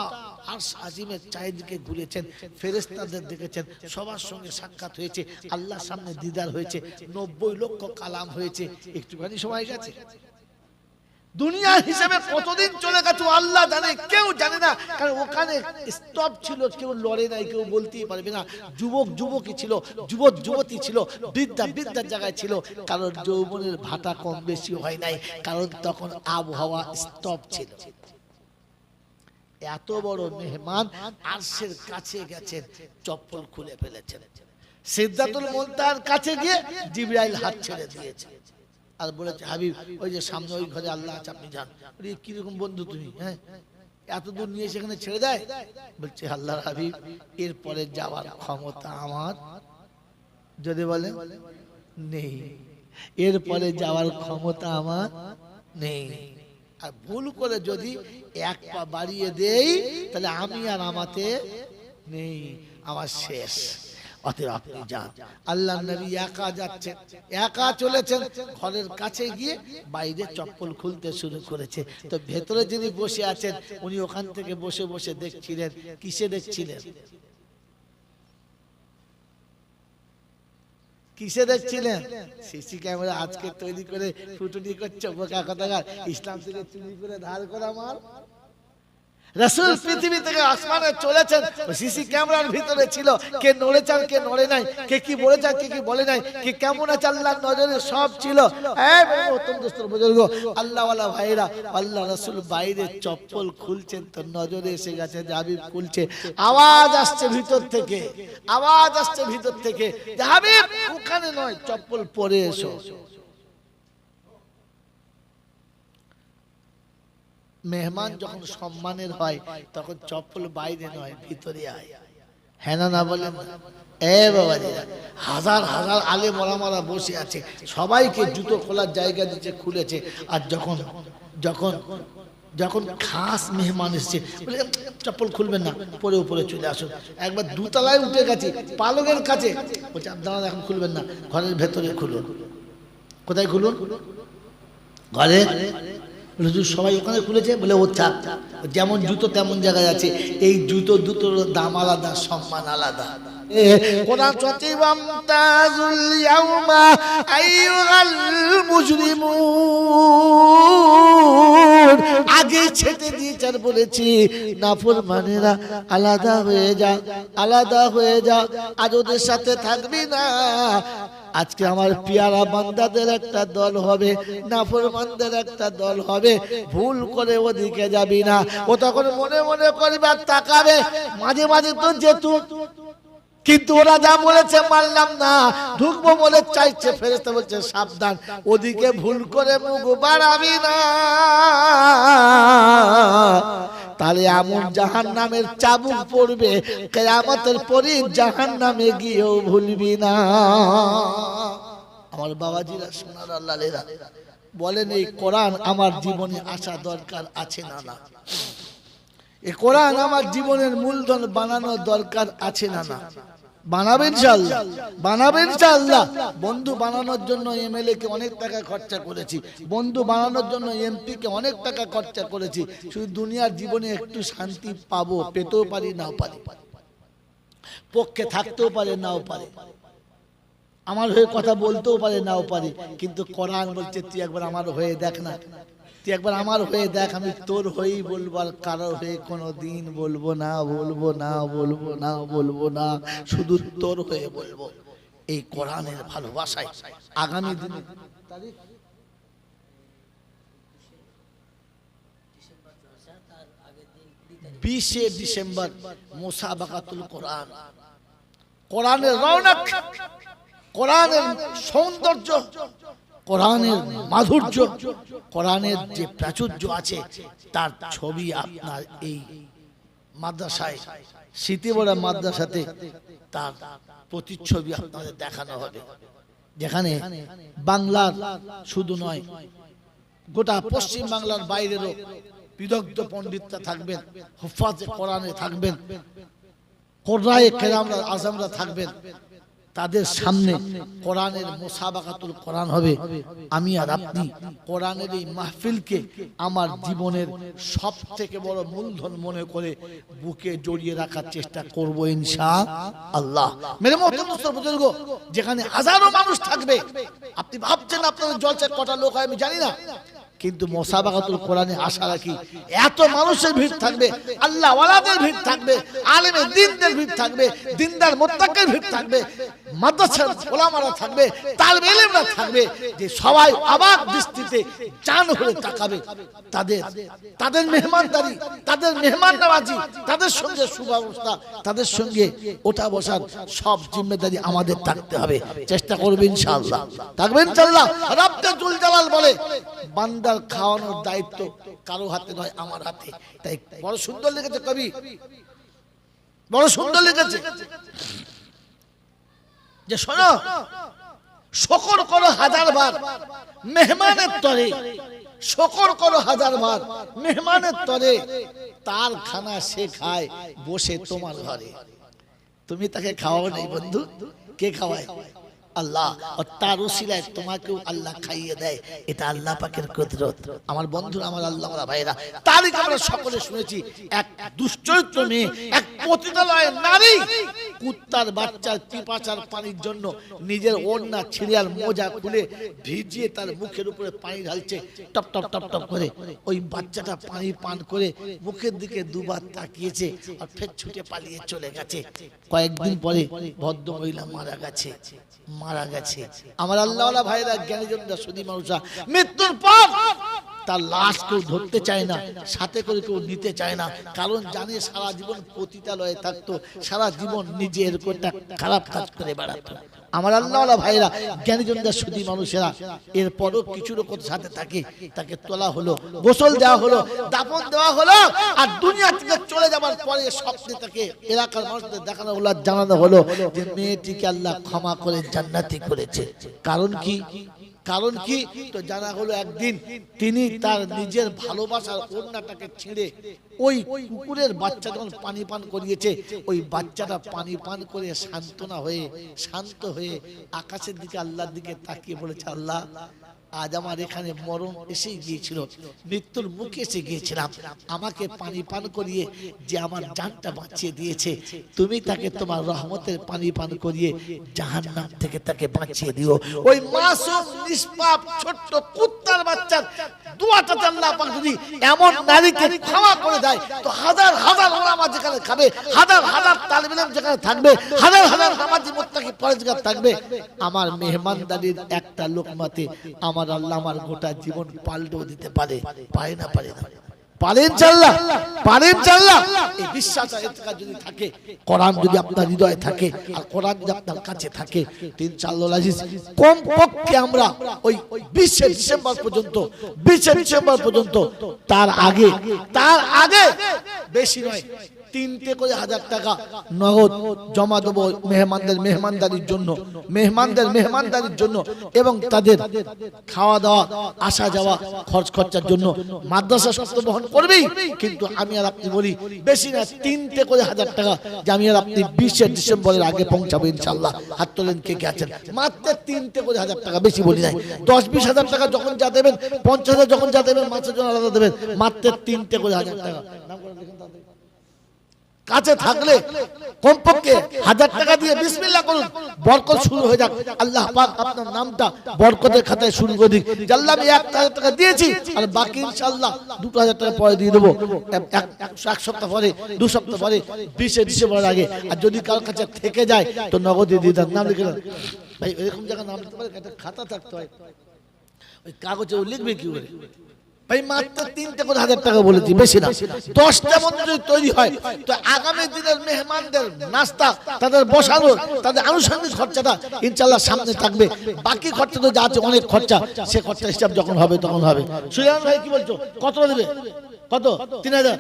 আরশ আজিমের চারিদিকে ঘুরেছেন, ফেরেশতাদের দেখেছেন, সবার সঙ্গে সাক্ষাৎ হয়েছে, আল্লাহর সামনে দিদার হয়েছে, 90 লক্ষ কালাম হয়েছে। একটুখানি সময় গেছে। দুনিয়া হিসেবে কতদিন চলে গেছে আল্লাহ জানে, কেউ জানে না, কারণ ওখানে স্টপ ছিল, কেউ লড়ে নাই, কেউ বলতেই পারবে না। যুবক যুবকই ছিল, যুবক যুবতী ছিল, বৃদ্ধা বৃদ্ধার জায়গায় ছিল, কারণ যৌবনের ভাটা কম বেশি হয় নাই, কারণ তখন আবহাওয়া স্টপ ছিল। এত বড় মেহমান আরশের কাছে গেছেন, চপ্পল খুলে ফেলেছেন। সিদরাতুল মুনতাহার কাছে গিয়ে জিবরাইল হাত ছেড়ে দিয়েছে আর বলেছে, হাবিব ওই যে সামনে ওই ঘরে আল্লাহ আছে, আপনি যান। কিরকম বন্ধু তুমি, হ্যাঁ, এত দূর নিয়ে সেখানে ছেড়ে দেয়? বলছে, আল্লাহর হাবিব এরপরে যাওয়ার ক্ষমতা আমার, যদি বলে নেই, এরপরে যাওয়ার ক্ষমতা আমার নেই। আর ভুল করে যদি এক পা বাড়িয়ে দেই, তাহলে আমি আর আমাতে নেই, আমার শেষ। অতএব আপনি যান। আল্লাহ নবী একা যাচ্ছেন, একা চলেছেন, ঘরের কাছে গিয়ে বাইরে চপ্পল খুলতে শুরু করেছে। তো ভেতরে যিনি বসে আছেন, উনি ওখান থেকে বসে বসে দেখছিলেন। কিসে দেখছিলেন? কিসে দেখছিলেন? সিসি ক্যামেরা আজকে তৈরি করে ফুটুনি করছে, বোকা কথাকার, ইসলাম থেকে চুরি করে ধার করা মাল। রাসূল পৃথিবী থেকে আসমানে চলেছেন, সিসি ক্যামেরার ভিতরে ছিল, কে নড়েছে আর কে নড়ে নাই, কে কি বলেছে আর কে কি বলে নাই, কে কেমন আছে আল্লাহর নজরে সব ছিল। অত্যন্ত বুজুর্গ আল্লাহওয়ালা ভাইরা, আল্লাহ রাসূল বাইরে চপ্পল খুলছেন, তো নজরে এসে গেছে যে হাবিব খুলছে। আওয়াজ আসছে ভিতর থেকে, আওয়াজ আসছে ভিতর থেকে যে হাবিব ওখানে নয়, চপ্পল পরে এসো। মেহমান যখন সম্মানের হয়, তখন চপ্পল বাইরে নয়, ভিতরে আয়। হ্যাঁ না বলেন? এ বাবাজিরা, হাজার হাজার আলেম ওলামারা বসে আছে, সবাইকে জুতো খোলার জায়গা দিচ্ছে, খুলেছে। আর যখন যখন যখন খাস মেহমান এসছে, বলে চপ্পল খুলবেন না, পরে উপরে চলে আসুন। একবার দুতলায় উঠে গেছি, পালকের কাছে, বলছে দাঁড়ান, এখন খুলবেন না, ঘরের ভেতরে খুলুন। কোথায় খুলুন? ঘরে হুজুর সবাই ওখানে খুলেছে বলে ও থাক, যেমন জুতো তেমন জায়গায় আছে, এই জুতো দুটোর দাম আলাদা, সম্মান আলাদা। কোরআন চতিবাম তাজুল ইয়াউমা আইয়ুহাল মুজরিমুন, আগে ছেটে দিয়েছে আর বলেছি নাফরমানেরা আলাদা হয়ে যা, আলাদা হয়ে যা, আজ ওদের সাথে থাকবি না। আজকে আমার পিয়ারা বান্দাদের একটা দল হবে, নাফরমানদের একটা দল হবে, ভুল করে ওদিকে যাবি না। ও তখন মনে মনে করবে আর তাকাবে, মাঝে মাঝে তো যেতু, কিন্তু ওরা যা বলেছে মানলাম না, ঢুকবো বলে চাইছে, ফেরেশতা বলছে সাবধান, ওদিকে ভুল করে মুখ বাড়াবি না, তাহলে এমন জাহান্নামের চাবুক পড়বে, কিয়ামতের পরে জাহান্নামে গিয়েও ভুলবি না। আমার বাবাজিরা, সোনার আল্লাহরা বলেন, এই কোরআন আমার জীবনে আসা দরকার আছে না না? এই কোরআন আমার জীবনের মূলধন বানানো দরকার আছে না না? বানাবেন ইনশাআল্লাহ, বানাবেন ইনশাআল্লাহ। বন্ধু বানানোর জন্য এমএলএ কে অনেক টাকা খরচা করেছি, বন্ধু বানানোর জন্য এমপি কে অনেক টাকা খরচা করেছি, শুধু দুনিয়ার জীবনে একটু শান্তি পাবো, পেতেও পারি নাও পারি, পক্ষে থাকতেও পারে নাও পারে, আমার হয়ে কথা বলতেও পারে নাও পারে, কিন্তু কোরআন বলছে তুই একবার আমার হয়ে দেখ না, তুই একবার আমার হয়ে দেখ, আমি তোর হয়েই বলবো, আর কারোর হয়ে কোনো দিন বলবো না, বলবো না, বলবো না, বলবো না, শুধু তোর হয়ে বলবো। এই কোরআনের ভালোবাসায় আগামী দিনে 20 ডিসেম্বর মুসাবাকাতুল কোরআন, কোরআনের রৌনক, কোরআনের সৌন্দর্য, কোরআনের মাধুর্য, কোরআনের যে প্রাচুর্য আছে তার ছবি আপনার এই মাদ্রাসায়, স্মৃতিবড়া মাদ্রাসাতে তার প্রতিচ্ছবি আপনাদের দেখানো হবে, যেখানে বাংলার শুধু নয় গোটা পশ্চিম বাংলার বাইরেরও বিদগ্ধ পণ্ডিতরা থাকবেন, হুফাজে কোরআনে থাকবেন, কোরআয়ে কেরামরা আজমরা থাকবেন, তাদের সামনে কোরআনের মুসাবাকাতুল কোরআন হবে। আমি আর আপনি কোরআনের এই মাহফিলকে আমার জীবনের সবথেকে বড় মূলধন মনে করে বুকে জড়িয়ে রাখার চেষ্টা করব ইনশাআল্লাহ। মেরে মোহতরম বুজুর্গ, যেখানে হাজারো মানুষ থাকবে, আপনি ভাবছেন আপনাদের জলসায় কটা লোক হয় আমি জানি না, কিন্তু মুসাবাকাতুল কোরআনে আশা রাখি এত মানুষের ভিড় থাকবে, আল্লাহ ওয়ালাদের ভিড় থাকবে, আলেমে দ্বীনদের ভিড় থাকবে, দ্বীনদার মুত্তাকির ভিড় থাকবে, মাদ্রাসার ওলামারা থাকবে, তালিবে ইলমরা থাকবে, যে সবাই অবাক দৃষ্টিতে জান হয়ে তাকাবে। তাদের মেহমানদারি, তাদের মেহমান নওয়াজি, তাদের সঙ্গে সুব্যবস্থা, তাদের সঙ্গে ওঠা বসার সব জিম্মেদারি আমাদের থাকতে হবে। চেষ্টা করবেন ইনশাআল্লাহ, থাকবেন ইনশাআল্লাহ। রব্বে জুল জালাল বলে বান্দার খাওয়ানোর দায়িত্ব কারো হাতে নয়, আমার হাতে। তাই বড় সুন্দর লিখেছে কবি, বড় সুন্দর লিখেছে যে শোনো, শকর করো হাজার বার মেহমানের তরে, শকর করো হাজার বার মেহমানের তরে, তার খানা সে খায় বসে তোমার ঘরে। তুমি তাকে খাওয়াও নাই বন্ধু, কে খাওয়ায়? আল্লাহ। আর তার উসিলায় তোমাকেও আল্লাহ খাইয়ে দেয়, এটা আল্লাহ পাকের কুদরত। আমার বন্ধুরা, আমার আল্লাহ ভাইরা, তারিখ আমরা সকলে শুনেছি, এক দুশ্চরিত্র মেয়ে, এক পতিতালয়ের নারী কুত্তার বাচ্চার পিপাসার পানির জন্য নিজের ওড়না ছিঁড়ে আর মোজা খুলে ভিজিয়ে তার মুখের উপরে পানি ঢালছে, টপ টপ টপ টপ করে। ওই বাচ্চাটা পানি পান করে মুখের দিকে দুবার তাকিয়েছে আর ফের ছুটে পালিয়ে চলে গেছে। কয়েকদিন পরে ভদ্র মহিলা মারা গেছে, মারা গেছে। আমার আল্লাহওয়ালা ভাইরা, জ্ঞানীজনরা, সুধী মানুষরা, মৃত্যুর পর তার লাশ কেউ ধরতে চায় না, সাথে করে কেউ নিতে চায় না, কারণ জানে সারা জীবন পতিতালয়ে থাকতো, সারা জীবন নিজের একটা খারাপ কাজ করে বেড়াতো। আমার আল্লাহওয়ালা ভাইরা, জ্ঞানীজনরা, সুধী মানুষেরা, এরপরও কিছু লোক সাথে থাকে, তাকে তোলা হলো, গোসল দেওয়া হলো, দাফন দেওয়া হলো, আর দুনিয়া থেকে চলে যাবার পরে স্বপ্নে তাকে এলাকার মানুষদের দেখানো হলো, জানানো হলো যে মেয়েটিকে আল্লাহ ক্ষমা করে জান্নাতি করেছে। কারণ কি? কারণ কি? তো জানা হলো একদিন তিনি তার নিজের ভালোবাসার ওড়নাটাকে ছিঁড়ে ওই কুকুরের বাচ্চা যখন পানি পান করিয়েছে, ওই বাচ্চাটা পানি পান করে শান্ত হয়ে আকাশের দিকে, আল্লাহর দিকে তাকিয়ে বলেছে, আল্লাহ আজ আমার এখানে মরণ এসে গিয়েছিল, মৃত্যুর মুখে এসে গিয়েছিলাম, আমাকে পানি পান করিয়ে যে আমার জানটা বাঁচিয়ে দিয়েছে, তুমি তাকে তোমার রহমতের পানি পান করিয়ে জাহান্নাম থেকে তাকে বাঁচিয়ে দিও। ওই মাসুম নিষ্পাপ ছোট্ট কুত্তার বাচ্চার দোয়াটা আল্লাহ পাক যদি এমন নারীকে ক্ষমা করে দেয়, তো হাজার হাজার ওলামা যেখানে খাবে, হাজার হাজার তালিব ইলম যেখানে থাকবে, হাজার হাজার নামাজি মুত্তাকি পরেজগার থাকবে, আমার মেহমানদারির একটা লোকমাতে আমার আল্লাহ আমার গোটা জীবন পাল্টেও দিতে পারে। পারে না? পারে না? পারেন ইনশাআল্লাহ? পারেন ইনশাআল্লাহ? এই বিশ্বাস আর ইতিকাদ যদি থাকে, কোরআন যদি আপনার হৃদয়ে থাকে আর কোরআন যদি আপনার কাছে থাকে, ইনশাআল্লাহ আজিজ কমপক্ষে আমরা ওই 20 ডিসেম্বর পর্যন্ত, 20 ডিসেম্বর পর্যন্ত, তার আগে বেশি নয় 3টে করে 1000 টাকা নগদ জমা দেবো মেহমানদারির জন্য এবং তাদের খাওয়া দাওয়া আসা যাওয়া খরচার জন্য। মাদ্রাসা শর্ত বহন করবেই, কিন্তু আমি আর আপনি বলি বেশি না 3টে করে 1000 টাকা যে আমি আর আপনি 20 ডিসেম্বরের আগে পৌঁছাবো ইনশাআল্লাহ। হাত তোলেন কে কে আছেন? মাত্র 3টে করে 1000 টাকা, বেশি বলি নাই। 10-20 হাজার টাকা যখন যা দেবেন, 50 হাজার যখন যা দেবেন, মাছের জন্য আলাদা দেবেন, মাত্র 3টে করে 1000 টাকা। নাম করে দেখেন তাদের কাছে থাকলে কমপক্ষে 1000 টাকা দিয়ে বিসমিল্লাহ করুন, বরকত শুরু হয়ে যাক। আল্লাহ পাক আপনার নামটা বরকতের খাতায় শুরু করে দিক। আল্লাহ আমি 1000 টাকা দিয়েছি আর বাকি ইনশাআল্লাহ 2000 টাকা পরে দিয়ে দেবো, এক সপ্তাহ পরে, 2 সপ্তাহ পরে, 20 ডিসেম্বরের আগে। আর যদি কারোর কাছে থেকে যায় তো নগদে দিয়ে দেন। নাম লিখে দেন ভাই, এরকম জায়গায় নাম লিখতে পারে, একটা খাতা থাকতে হয়, ওই কাগজে লিখবে কি করে ভাই? মাত্র 3টে করে 1000 টাকা বলেছি, বেশি না। 10টা মন্দির যদি তৈরি হয় তো আগামী দিনের মেহমানদের নাস্তা, তাদের বসানো, তাদের আনুষঙ্গিক খরচাটা ইনশাআল্লাহ সামনে থাকবে। বাকি খরচা তো যা আছে অনেক খরচা, সে খরচা হিসাব যখন হবে তখন হবে। সুজান ভাই কি বলছো, কত দেবে? কত? 3000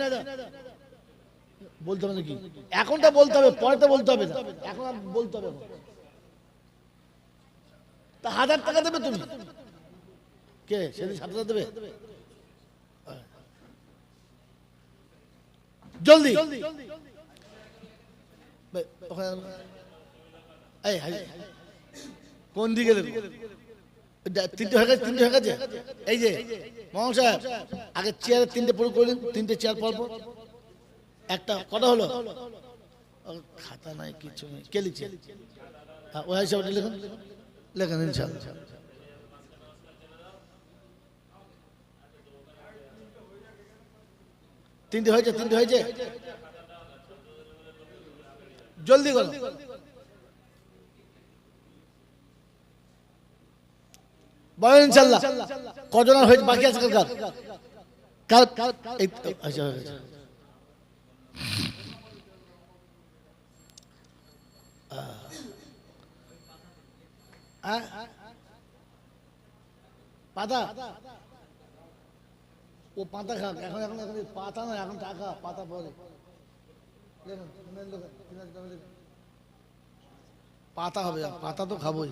বলতে হবে নাকি? এখনটা বলতে হবে, পরেটা বলতে হবে না, এখন বলতে হবে। তা 1000 টাকা দেবে তুমি? কে সেদিন 7,000 দেবে? জলদি কোন দিকে? 3টে হয়ে গেছে। এই যে মোহাম্মদ সাহেব, আগে চেয়ারের 3টে পুরো করে দিন, 3টে চেয়ার পর পর একটা। কটা হলো? খাতা নাই, কিছু নেই, কে লিখছে? ওই হিসাবে লেখেন ইনশাআল্লাহ। 3টে হয়েছে? 3টে হয়েছে, জলদি করো। বলেন ইনশাআল্লাহ কজন হয়েছে, বাকি আছে কার? পাতা, ও পাতা খাক, এখন এখন পাতা না, এখন টাকা, পাতা পরে। পাতা হবে, পাতা তো খাবোই।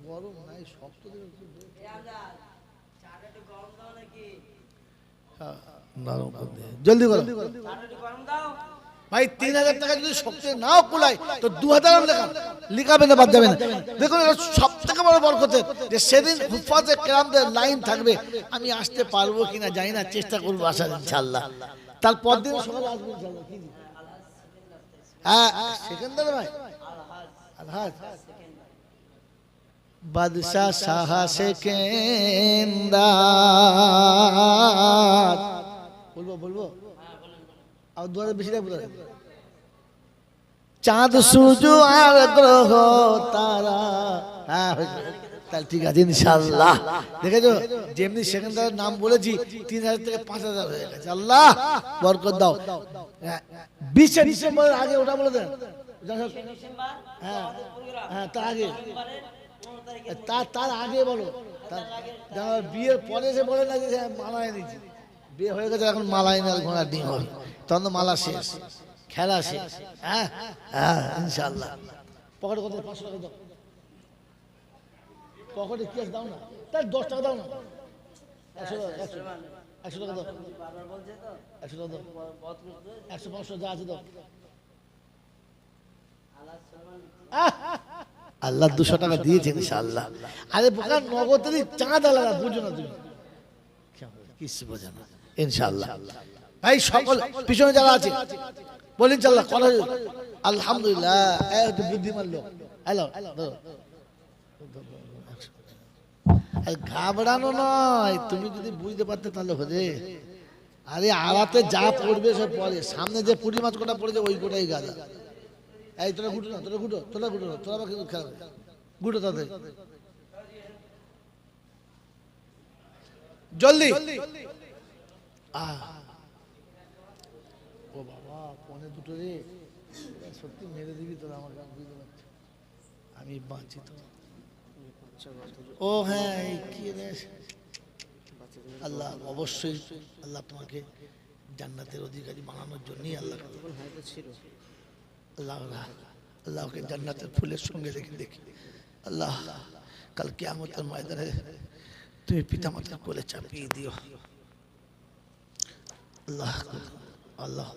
গরম নাই, শক্ত জলদি করো ভাই। 3000 টাকা যদি শক্তি নাও কুলায় তো 2000 লিখাবে না, বাদ যাবে না। দেখুন সব থেকে বড় বরকতের যে সেদিন হুফাজে কেরামদের লাইন থাকবে। আমি আসতে পারবো কিনা জানি না, চেষ্টা করবো আসার ইনশাআল্লাহ। তারপর দিন সকালে আসবো ইনশাআল্লাহ। হ্যাঁ সেকেন্দার ভাই, আলহাজ বাদশাহ শাহ সেকেন্দার। বলবো আর 2000 বেশি দেবো। চাঁদ সূর্য আর গ্রহ তারা, হ্যাঁ তাহলে ঠিক আছে ইনশাআল্লাহ। দেখেছো যেমনি সেকেন্দারের নাম বলেছি 3000 থেকে 5000 হয়ে গেছে। আল্লাহ বরকত দাও। 20 ডিসেম্বরের আগে ওটা বলে দেন। হ্যাঁ হ্যাঁ, তার আগে, তার আগে বলো। বিয়ের পরে সে বলে না যে মালায় নিচ্ছি, বিয়ে হয়ে গেছে এখন মালায় না, ঘোড়ার ডিম হবে, তখন তো মালা শেষ, খেলা শেষ। হ্যাঁ হ্যাঁ ইনশাআল্লাহ। পকেটে কত? 500 টাকা দাও। পকেটে কি আছে দাও না, তার 10 টাকা দাও না। 100 টাকা দাও, 100 টাকা দাও, 100 500 যা আছে দাও। আল্লাহ 200 টাকা দিয়েছেন ইনশাআল্লাহ। আরে বোকা নগদেরই চাঁদ আলাদা, বুঝো না তুমি, কিছু বোঝো না ইনশাআল্লাহ। ভাই সকল পিছনে যারা আছে বলেন ইনশাআল্লাহ করা। আলহামদুলিল্লাহ, একটু বুদ্ধিমান লোক। হ্যালো, ঘাবড়ানো নয়, তুমি যদি বুঝতে পারতে তাহলে হলে। আরে আড়াতে যা পড়বে সব পরে, সামনে যে পুঁটি মাছ কোটা পড়েছে ওই কোটাই গাদা। এই তোরা গুটো না, তোরা গুটো, তোরা গুটো না, তোরা আমাকে খেয়াল গুটো তাদের জলদি। ও বাবা, পনে দুটো রে, সত্যি মেরে দিবি তোরা আমাকে, আমি বুঝতে পারছি, আমি বাঁচি তো। ও হ্যাঁ, কি রে আল্লাহ, অবশ্যই আল্লাহ তোমাকে জান্নাতের অধিকারী বানানোর জন্যই আল্লাহ আল্লাহ আল্লাহকে জান্নাতের ফুলের সঙ্গে রেখে দেখি। আল্লাহ কাল কিয়ামতের ময়দানে তুমি পিতামাতার কোলে চাপিয়ে দিও আল্লাহ। আল্লাহ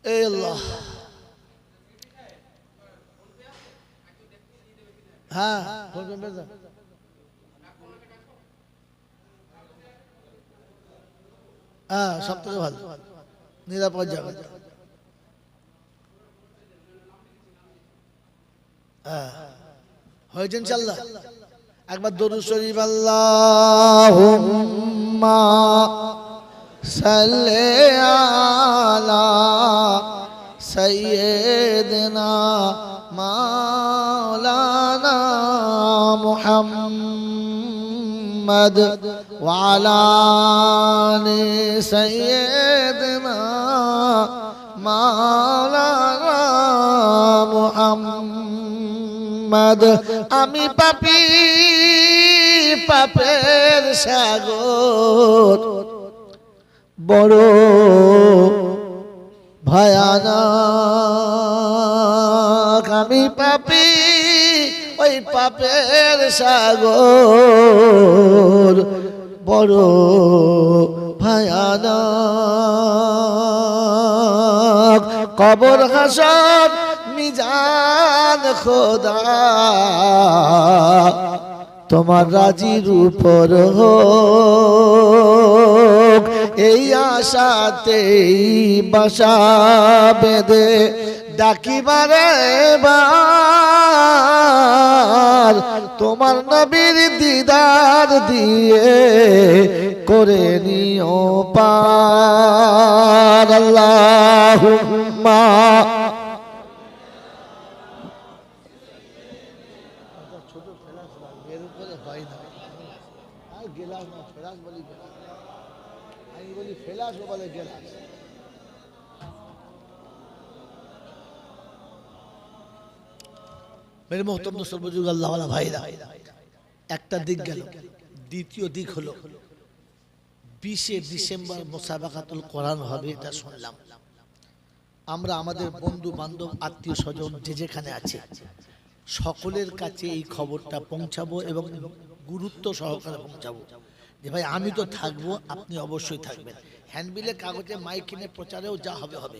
এই আল্লাহ, হ্যাঁ হ্যাঁ, সব থেকে ভালো নিরাপদ জায়গা। হ্যাঁ হয়েছে ইনশাআল্লাহ। একবার দরুদ শরীফ আল্লাহুম্মা সাল্লি আলা সাইয়্যিদিনা মাওলানা মুহাম্মদ ওয়া আলা আলি সাইয়্যিদিনা মাওলানা মুহাম্মদ। আমি পাপী, পাপের সাগর বড় ভয়ানক। আমি পাপী, ওই পাপের সাগর বড় ভয়ানক। কবর হাসর মিজান খোদা তোমার রাজির উপর হোক, এই আশাতেই বাসা বেঁধে ডাকি বারে বার, তোমার নবীর দিদার দিয়ে করে নিও পার। আল্লাহুম্মা মেরে মোহতরম সর্বযুগ আল্লাহ ওয়ালা ভাইরা, একটা দিক গেল। দ্বিতীয় দিক হলো 20শে ডিসেম্বর মুসাবাকাতুল কোরআন হবে, এটা শুনলাম। আমরা আমাদের বন্ধু বান্ধব আত্মীয় স্বজন যে যেখানে আছে সকলের কাছে এই খবরটা পৌঁছাবো এবং গুরুত্ব সহকারে পৌঁছাবো যে ভাই আমি তো থাকবো, আপনি অবশ্যই থাকবেন। হ্যান্ডবিলে কাগজে মাইক কিনে প্রচারেও যা হবে হবে,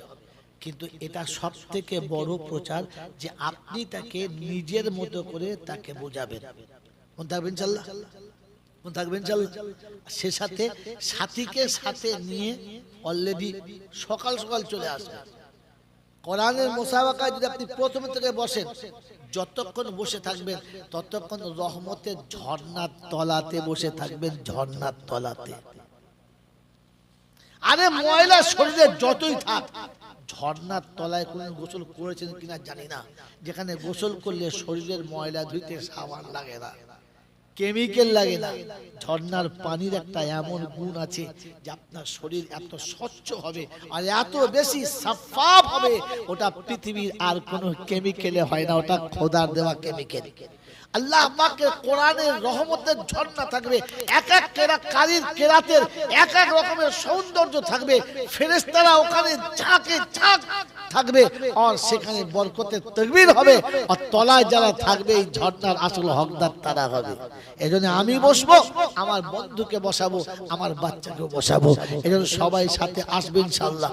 কিন্তু এটা সব থেকে বড় প্রচার যে আপনি তাকে নিজের মতো করে তাকে বোঝাবেন। মন থাকবেন ইনশাআল্লাহ, মন থাকবেন ইনশাআল্লাহ। সে সাথে সাথীকে সাথে নিয়ে অলরেডি সকাল সকাল চলে আসবেন। কোরআনের মুসাবাকায় যদি আপনি প্রথম থেকে বসেন, যতক্ষণ বসে থাকবেন ততক্ষণ রহমতের ঝর্ণার তলাতে বসে থাকবেন, ঝর্ণার তলাতে। আরে ময়লা শরীরে যতই থাক, ঝর্ণার তলায় কোন গোসল করেছেন কিনা জানি না, যেখানে গোসল করলে শরীরের ময়লা ধুইতে সাবান লাগে না, কেমিক্যাল লাগে না। ঝর্ণার পানির একটা এমন গুণ আছে যে আপনার শরীর এত স্বচ্ছ হবে আর এত বেশি সাফাফ হবে, ওটা পৃথিবীর আর কোনো কেমিক্যালে হয় না, ওটা খোদার দেওয়া কেমিক্যাল। আল্লাহ পাকের কোরআনের রহমতের ঝর্ণা থাকবে, এক এক কারীর কেরাতের এক এক রকমের সৌন্দর্য থাকবে, ফেরেশতারা ওখানে ঝাঁকে ঝাঁক থাকবে, আর সেখানে বরকতের তাকবীর হবে, আর তলায় যারা থাকবে এই ঝর্ণার আসল হকদার তারা হবে। এজন্য আমি বসবো, আমার বন্ধুকে বসাবো, আমার বাচ্চাকেও বসাবো। এজন্য সবাই সাথে আসবে ইনশাআল্লাহ,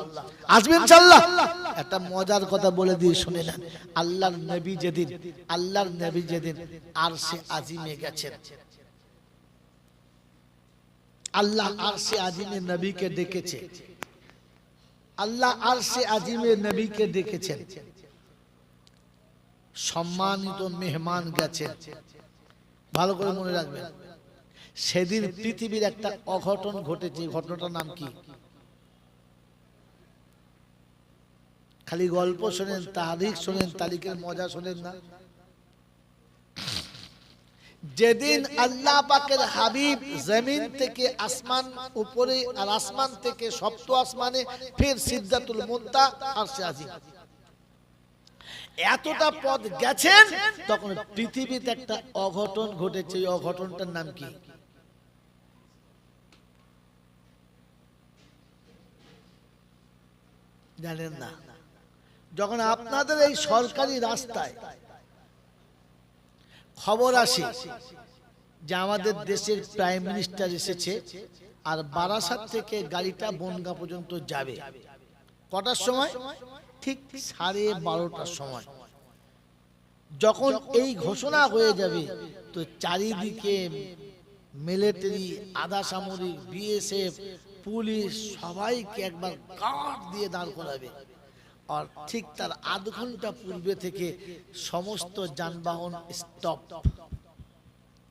আসবে ইনশাআল্লাহ। একটা মজার কথা বলে দিয়ে শুনে নেন। আল্লাহর নবী যেদিন আরশে আজিমে গেছেন, আল্লাহ আরশে আজিমে নবীকে ডেকেছে, আল্লাহ আরশে আজিমে নবীকে ডেকেছেন। সম্মানিত মেহমান গেছেন, ভালো করে মনে রাখবেন। সেদিন পৃথিবীর একটা অঘটন ঘটেছে। ঘটনাটার নাম কি? খালি গল্প শোনেন, তারিখ শোনেন, তারিখের মজা শোনেন না। যেদিন আল্লাহ পাকের হাবিব জমিন থেকে আসমান উপরে, আর আসমান থেকে সপ্ত আসমানে, ফের সিদরাতুল মুনতাহা আরশে আজিম, এতটা পথ গেছেন, তখন পৃথিবীতে একটা অঘটন ঘটেছে। এই অঘটনটার নাম কি? জানেন না? যখন আপনাদের এই সরকারি রাস্তায় খবর আসে যে আমাদের দেশের প্রাইম মিনিস্টার এসেছে, আর বারাসাত থেকে গাড়িটা বনগাঁ পর্যন্ত যাবে, কটার সময়? ঠিক 12:30টার সময়। যখন এই ঘোষণা হয়ে যাবে, তো চারিদিকে মিলিটারি, আধা সামরিক, বিএসএফ, পুলিশ সবাইকে একবার গার্ড দিয়ে দাঁড় করাবে। আর ঠিক তার আধ ঘন্টা পূর্বে থেকে সমস্ত যানবাহন স্টপ,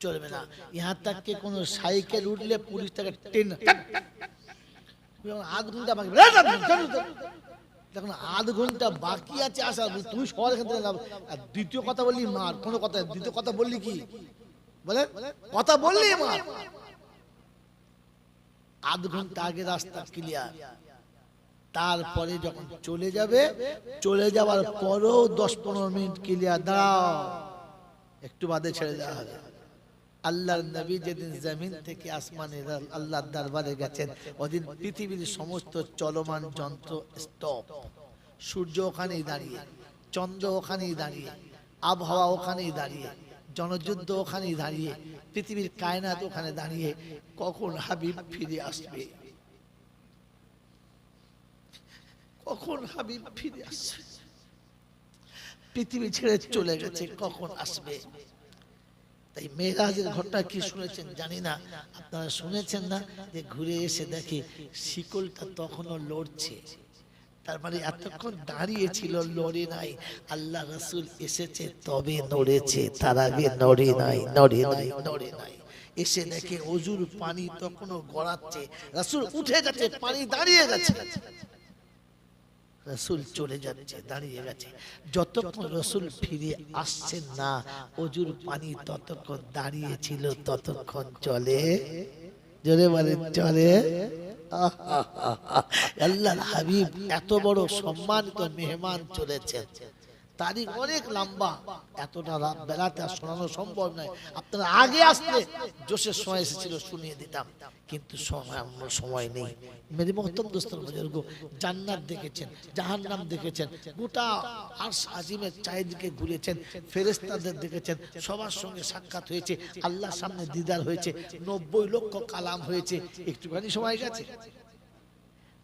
চলবে না। ইহাঁ তাকে কোনো সাইকেল উঠলে পুলিশ তাকে টেনে, আধ ঘন্টা বাকি, দেখুন আধ ঘন্টা বাকি আছে আসার, তুমি শহর এখান থেকে। আর দ্বিতীয় কথা বললি মার, কোনো কথা, দ্বিতীয় কথা বললি কি বলে, কথা বললি মার। আধ ঘন্টা আগে রাস্তা ক্লিয়ার, তারপরে যখন চলে যাবে, চলে যাওয়ার পরেও 10-15 মিনিট ক্লিয়ার, দাঁড়াও, একটু বাদে ছেড়ে দেওয়া হবে। আল্লাহর নবী যেদিন জমিন থেকে আসমানে আল্লাহর দরবারে গেছেন, ওদিন পৃথিবীর সমস্ত চলমান যন্ত্র স্টপ। সূর্য ওখানেই দাঁড়িয়ে, চন্দ্র ওখানেই দাঁড়িয়ে, আবহাওয়া ওখানেই দাঁড়িয়ে, জনযুদ্ধ ওখানেই দাঁড়িয়ে, পৃথিবীর কায়নাত ওখানে দাঁড়িয়ে। কখন হাবিব ফিরে আসবে, কখন হাবিব ফিরে আসবে? পৃথিবী ছেড়ে চলে গেছে, কখন আসবে? তাই মেরাজের ঘটনা কি শুনেছেন জানি না, আপনারা শুনেছেন না যে ঘুরে এসে দেখে শিকলটা তখনও লড়ছে, তার মানে এতক্ষণ দাঁড়িয়ে ছিল, লড়ে নাই। আল্লাহ রাসূল এসেছে তবে নড়েছে, তার আগে নড়ে নাই, নড়ে নাই, নড়ে নাই। এসে দেখে অজুর পানি তখনও গড়াচ্ছে, রাসূল উঠে গেছে, পানি দাঁড়িয়ে গেছে, রাসূল চলে যাচ্ছে, দাঁড়িয়ে গেছে। যতক্ষণ রাসূল ফিরে আসছেন না, অজুর পানি ততক্ষণ দাঁড়িয়ে ছিল, ততক্ষণ চলে, জোরে বলে চলে। আল্লাহর হাবিব এত বড় সম্মানিত মেহমান চলেছেন, তারিখ অনেক লম্বা, এতটা বেলাতে আর শোনানো সম্ভব নয়। আপনারা আগে আসলে জোশের সময় এসেছিল, শুনিয়ে দিতাম, কিন্তু সময় নেই। মেরে মোহতরম দোস্তর বুজুর্গ, জান্নাত দেখেছেন, জাহান্নাম দেখেছেন, গোটা আরশ আজিমের চারিদিকে ঘুরেছেন, ফেরেশতাদের দেখেছেন, সবার সঙ্গে সাক্ষাৎ হয়েছে, আল্লাহর সামনে দিদার হয়েছে, 90 লক্ষ কালাম হয়েছে। একটুখানি সময় গেছে।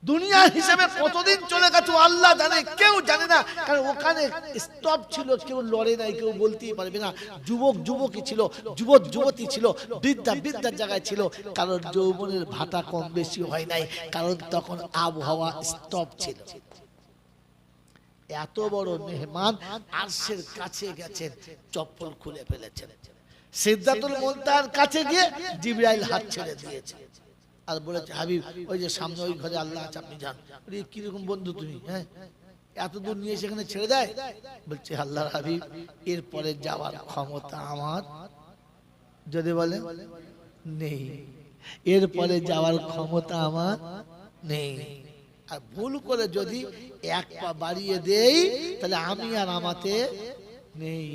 দুনিয়ার হিসাবে কতদিন চলে গেছে আল্লাহ জানে, কেউ জানে না, কারণ ওখানে স্টপ ছিল, কেউ লড়ে নাই, কেউ বলতেই পারবে না। যুবক যুবকই ছিল, যুবক যুবতী ছিল, বৃদ্ধা বৃদ্ধার জায়গায় ছিল, কারণ যৌবনের ভাটা কম বেশি হয় নাই, কারণ তখন আবহাওয়া স্টপ ছিল। এত বড় মেহমান আরশের কাছে গেছেন, চপ্পল খুলে ফেলেছেন, সিদরাতুল মুনতাহার কাছে গিয়ে জিবরাইল হাত ছেড়ে দিয়েছে, আর বলেছে হাবিব ওই যে সামনে ওই ঘরে আল্লাহ আছে, আপনি যান। কিরকম বন্ধু তুমি, হ্যাঁ, এত দূর নিয়ে সেখানে ছেড়ে দেয়? বলছে আল্লাহর হাবিব, এরপরে যাওয়ার ক্ষমতা আমার, যদি বলে নেই, এরপরে যাওয়ার ক্ষমতা আমার নেই। আর ভুল করে যদি এক পা বাড়িয়ে দেই, তাহলে আমি আর আমাতে নেই,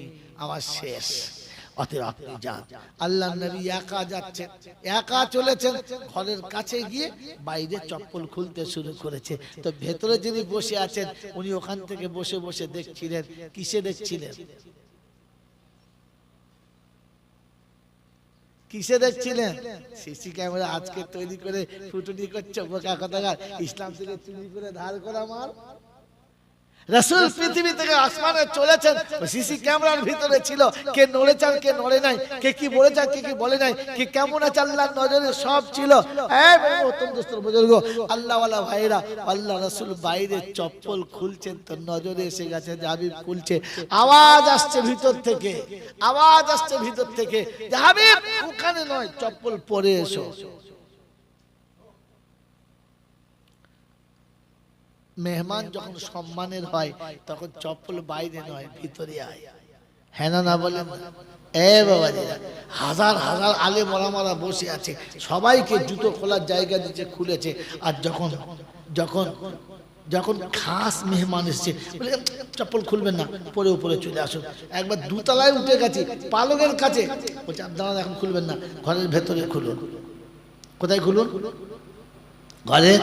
আমার শেষ। অতএব আপনি যান। আল্লাহ নবী একা যাচ্ছেন, একা চলেছেন, ঘরের কাছে গিয়ে বাইরে চপ্পল খুলতে শুরু করেছে। তো ভেতরে যিনি বসে আছেন উনি ওখান থেকে বসে বসে দেখছিলেন। কিসে দেখছিলেন? কিসে দেখছিলেন? সিসি ক্যামেরা আজকে তৈরি করে ফুটুনি করছে, বোকা কথাকার। ইসলাম থেকে চুরি করে ধার করা মাল। রাসূল পৃথিবী থেকে আসমানে চলেছেন, সিসি ক্যামেরার ভিতরে ছিল। কে নড়েছে আর কে নড়ে নাই, কে কি বলেছে আর কে কি বলে নাই, কে কেমন আছে আল্লাহর নজরে সব ছিল। অত্যন্ত বুজুর্গ আল্লাহওয়ালা ভাইরা, আল্লাহ রাসূল বাইরে চপ্পল খুলছেন, তো নজরে এসে গেছে যে হাবিব খুলছে। আওয়াজ আসছে ভিতর থেকে, আওয়াজ আসছে ভিতর থেকে যে হাবিব ওখানে নয়, চপ্পল পরে এসো। মেহমান যখন সম্মানের হয় তখন চপ্পল বাইরে নয়, ভিতরে আয়। হ্যাঁ না বলেন? এ বাবাজিরা, হাজার হাজার আলেম ওলামারা বসে আছে, সবাইকে জুতো খোলার জায়গা দিচ্ছে, খুলেছে। আর যখন যখন যখন খাস মেহমান এসছে, বলে চপ্পল খুলবেন না, পরে উপরে চলে আসুন। একবার দুতলায় উঠে গেছি, পালকের কাছে, বলছে আপনারা এখন খুলবেন না, ঘরের ভেতরে খুলুন। কোথায় খুলুন? ঘরে।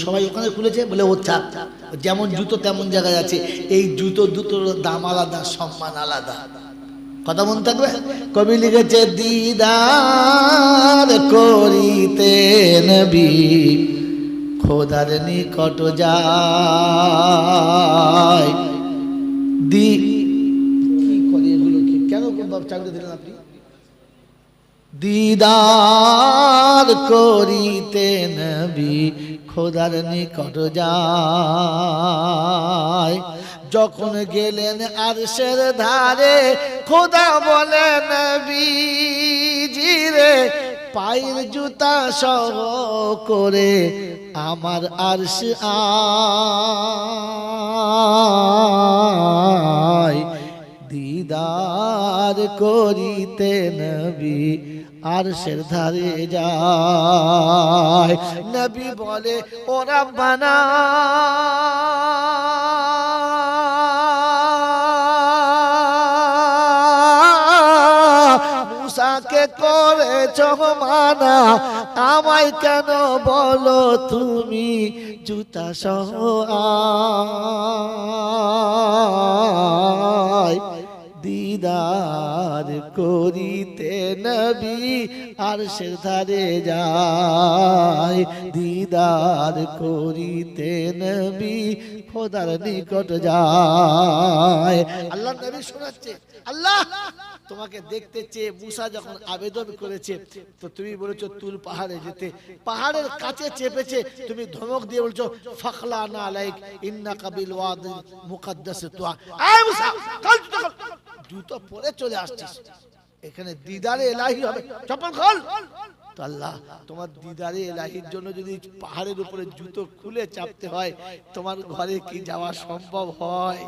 সবাই ওখানে খুলেছে, বলে ও চাপ, যেমন জুতো তেমন জায়গায় আছে। এই জুতো দুটোর দাম আলাদা, সম্মান আলাদা। কথা মনে থাকবে। কবি লিখেছে দিদার করিতে নবী খোদার নিকট যায়। কি করে এগুলো? কি কেন চাকরি দিলেন আপনি? দিদার করিতে নবী খোদার নিকট যায়। যখন গেলেন আরশের ধারে, খোদা বলে নবীজি রে পায়ের জুতা সহ করে আমার আরশ আয়। দিদার করিতে নবী আরশের ধারে যায়। নবী বলে ও রাব্বানা মুসাকে করেছ মানা, আমায় কেন বলো তুমি জুতা সহ আয়। দিদার করিতে নবী আরশের ধারে যায়। দিদার করিতে নবী খোদার নিকট যায়। আল্লাহ নবী শোনাচ্ছে, আল্লাহ তোমাকে দেখতে চেয়ে মুসা যখন আবেদন করেছে, তো তুমি বলেছো তুল পাহাড়ে যেতে। পাহাড়ের কাছে চেপেছে, তুমি ধমক দিয়ে বলছো ফাখলানা আলাইক ইন্নাকা বিল ওয়াদি মুকাদ্দাস তুয়া। আয় মুসা, কাল জুতো পরে চলে আসছিস, এখানে দিদারে ইলাহি হবে, চপ্পল খোল। তো আল্লাহ তোমার দিদারে ইলাহির জন্য যদি পাহাড়ের উপরে জুতো খুলে চাপতে হয়, তোমার ঘরে কি যাওয়া সম্ভব হয়?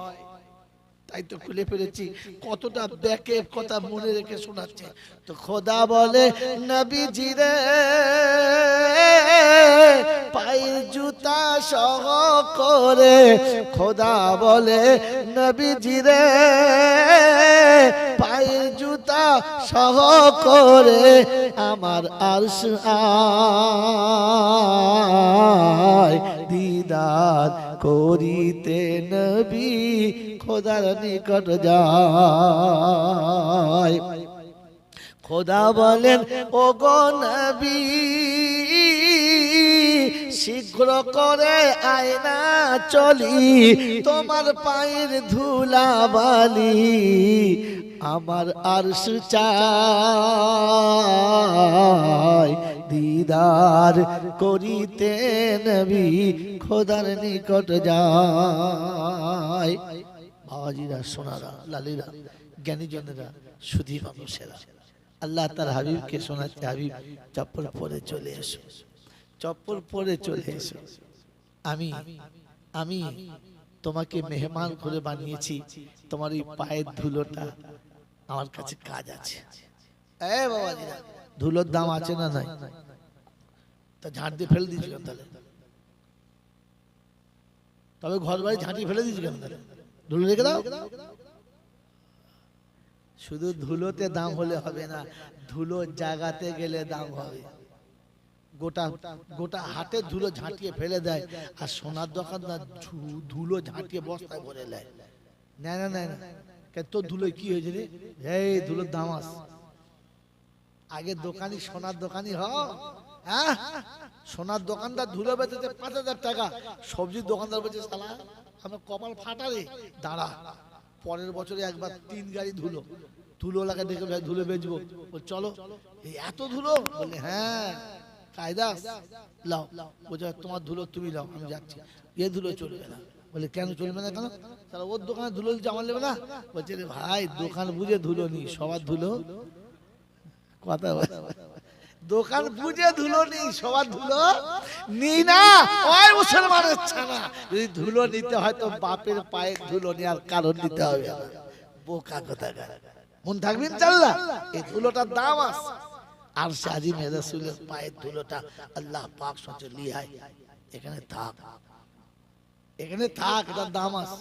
তাই তো খুলে ফেলেছি। কতটা ব্যাকে কথা মনে রেখে শোনাচ্ছে। তো খোদা বলে নবীজি রে পায়ের জুতা সহ করে, খোদা বলে নবীজি রে পায়ের জুতা সহ করে আমার আরশ আয়। দিদার করিতে নবী খোদার নিকট যায়। খোদা বলেন ও গো নবী শীঘ্র করে আয়না চলি, তোমার পায়ের ধুলা বালি আমার আরশ চাই। দিদার করিতে নবী খোদার নিকট যায়। বাবাজিরা, সোনারা, লালীরা, জ্ঞানীজনেরা, সুধী মানুষেরা, আল্লাহ তার হাবিবকে শোনাচ্ছে, হাবিব চপ্পল পরে চলে এসো, চপ্পল পরে চলে এসো। আমি আমি তোমাকে মেহমান করে বানিয়েছি, তোমার এই পায়ের ধুলোটা আমার কাছে কাজ আছে। এ বাবাজিরা, ধুলোর দাম আছে না নাই? তা ঝাঁট দিয়ে ফেলে দিয়েছি কেন তাহলে? তবে ঘর বাড়ি ঝাঁটি ফেলে দিয়েছি কেন তাহলে? ধুলো রেখে দাও। শুধু ধুলোতে দাম হলে হবে না, ধুলো জাগাতে গেলে দাম হবে। গোটা গোটা হাতে ধুলো ঝাঁটিয়ে ফেলে দেয়, আর সোনার দোকানদার ধুলো ঝাঁটিয়ে বস্তায় ভরে দেয়। না না না, তোর ধুলোয় কি হয়েছে রে? এই ধুলোর দাম আস। আগে দোকানি সোনার দোকানি হ, হ্যাঁ, সোনার দোকানদার ধুলো বেচেছে 5,000 টাকা, সবজির দোকানদার বলছে শালা আমার কপাল ফাটা রে, দাঁড়া পরের বছরে একবার 3 গাড়ি ধুলো, ধুলো লাগা দেখে ধুলো বেচবো। চলো, এত ধুলো? বলে হ্যাঁ, কায়দা লাও। বলছে তোমার ধুলো তুমি লাও, আমি যাচ্ছি। এ ধুলো চলবে না। বলে কেন চলবে না? কেন? তাহলে ওর দোকানে ধুলো দিচ্ছে, আমার নেবে না? বলছে রে ভাই, দোকান বুঝে ধুলো নি, সবার ধুলো কথা, দোকান বুঝে ধুলো নি, সবার ধুলো নি না। ওই মুসলমানের ছানা, যদি ধুলো নিতে হয় তো বাপের পায়ের ধুলো নি, আর কারণ নিতে হবে না। বোকা কোথাকার, মন থাকবে ইনশাআল্লাহ। এই ধুলোটার দাম আছে। আর শাহিম রাসূলের পায়ের ধুলোটা আল্লাহ পাক সচে লিহায়, এখানে থাক, এখানে থাক, এটার দাম আছে।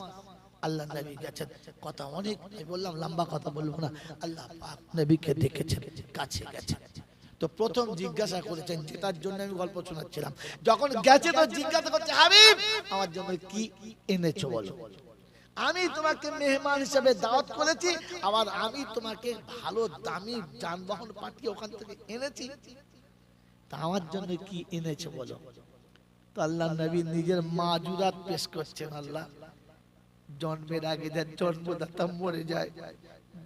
আল্লাহ নবী গেছেন, কথা অনেক বললাম, লম্বা কথা বলবো না। আল্লাহ পাক নবীকে দেখেছেন, কাছে গেছেন। তো প্রথম জিজ্ঞাসা করেছেন, যেটার জন্য আমি গল্প শোনাচ্ছিলাম, যখন গেছে তো জিজ্ঞাসা করছে, হাবিব আমার জন্য কি এনেছো বলো? আমি তোমাকে মেহমান হিসেবে দাওয়াত করেছি, আবার আমি তোমাকে ভালো দামি যানবাহন পাঠিয়ে ওখান থেকে এনেছি, তা আমার জন্য কি এনেছো বলো? তো আল্লাহ নবী নিজের মাজুরাত পেশ করছেন। আল্লাহ, জন্মের আগে যার জন্মদাতা মরে যায়,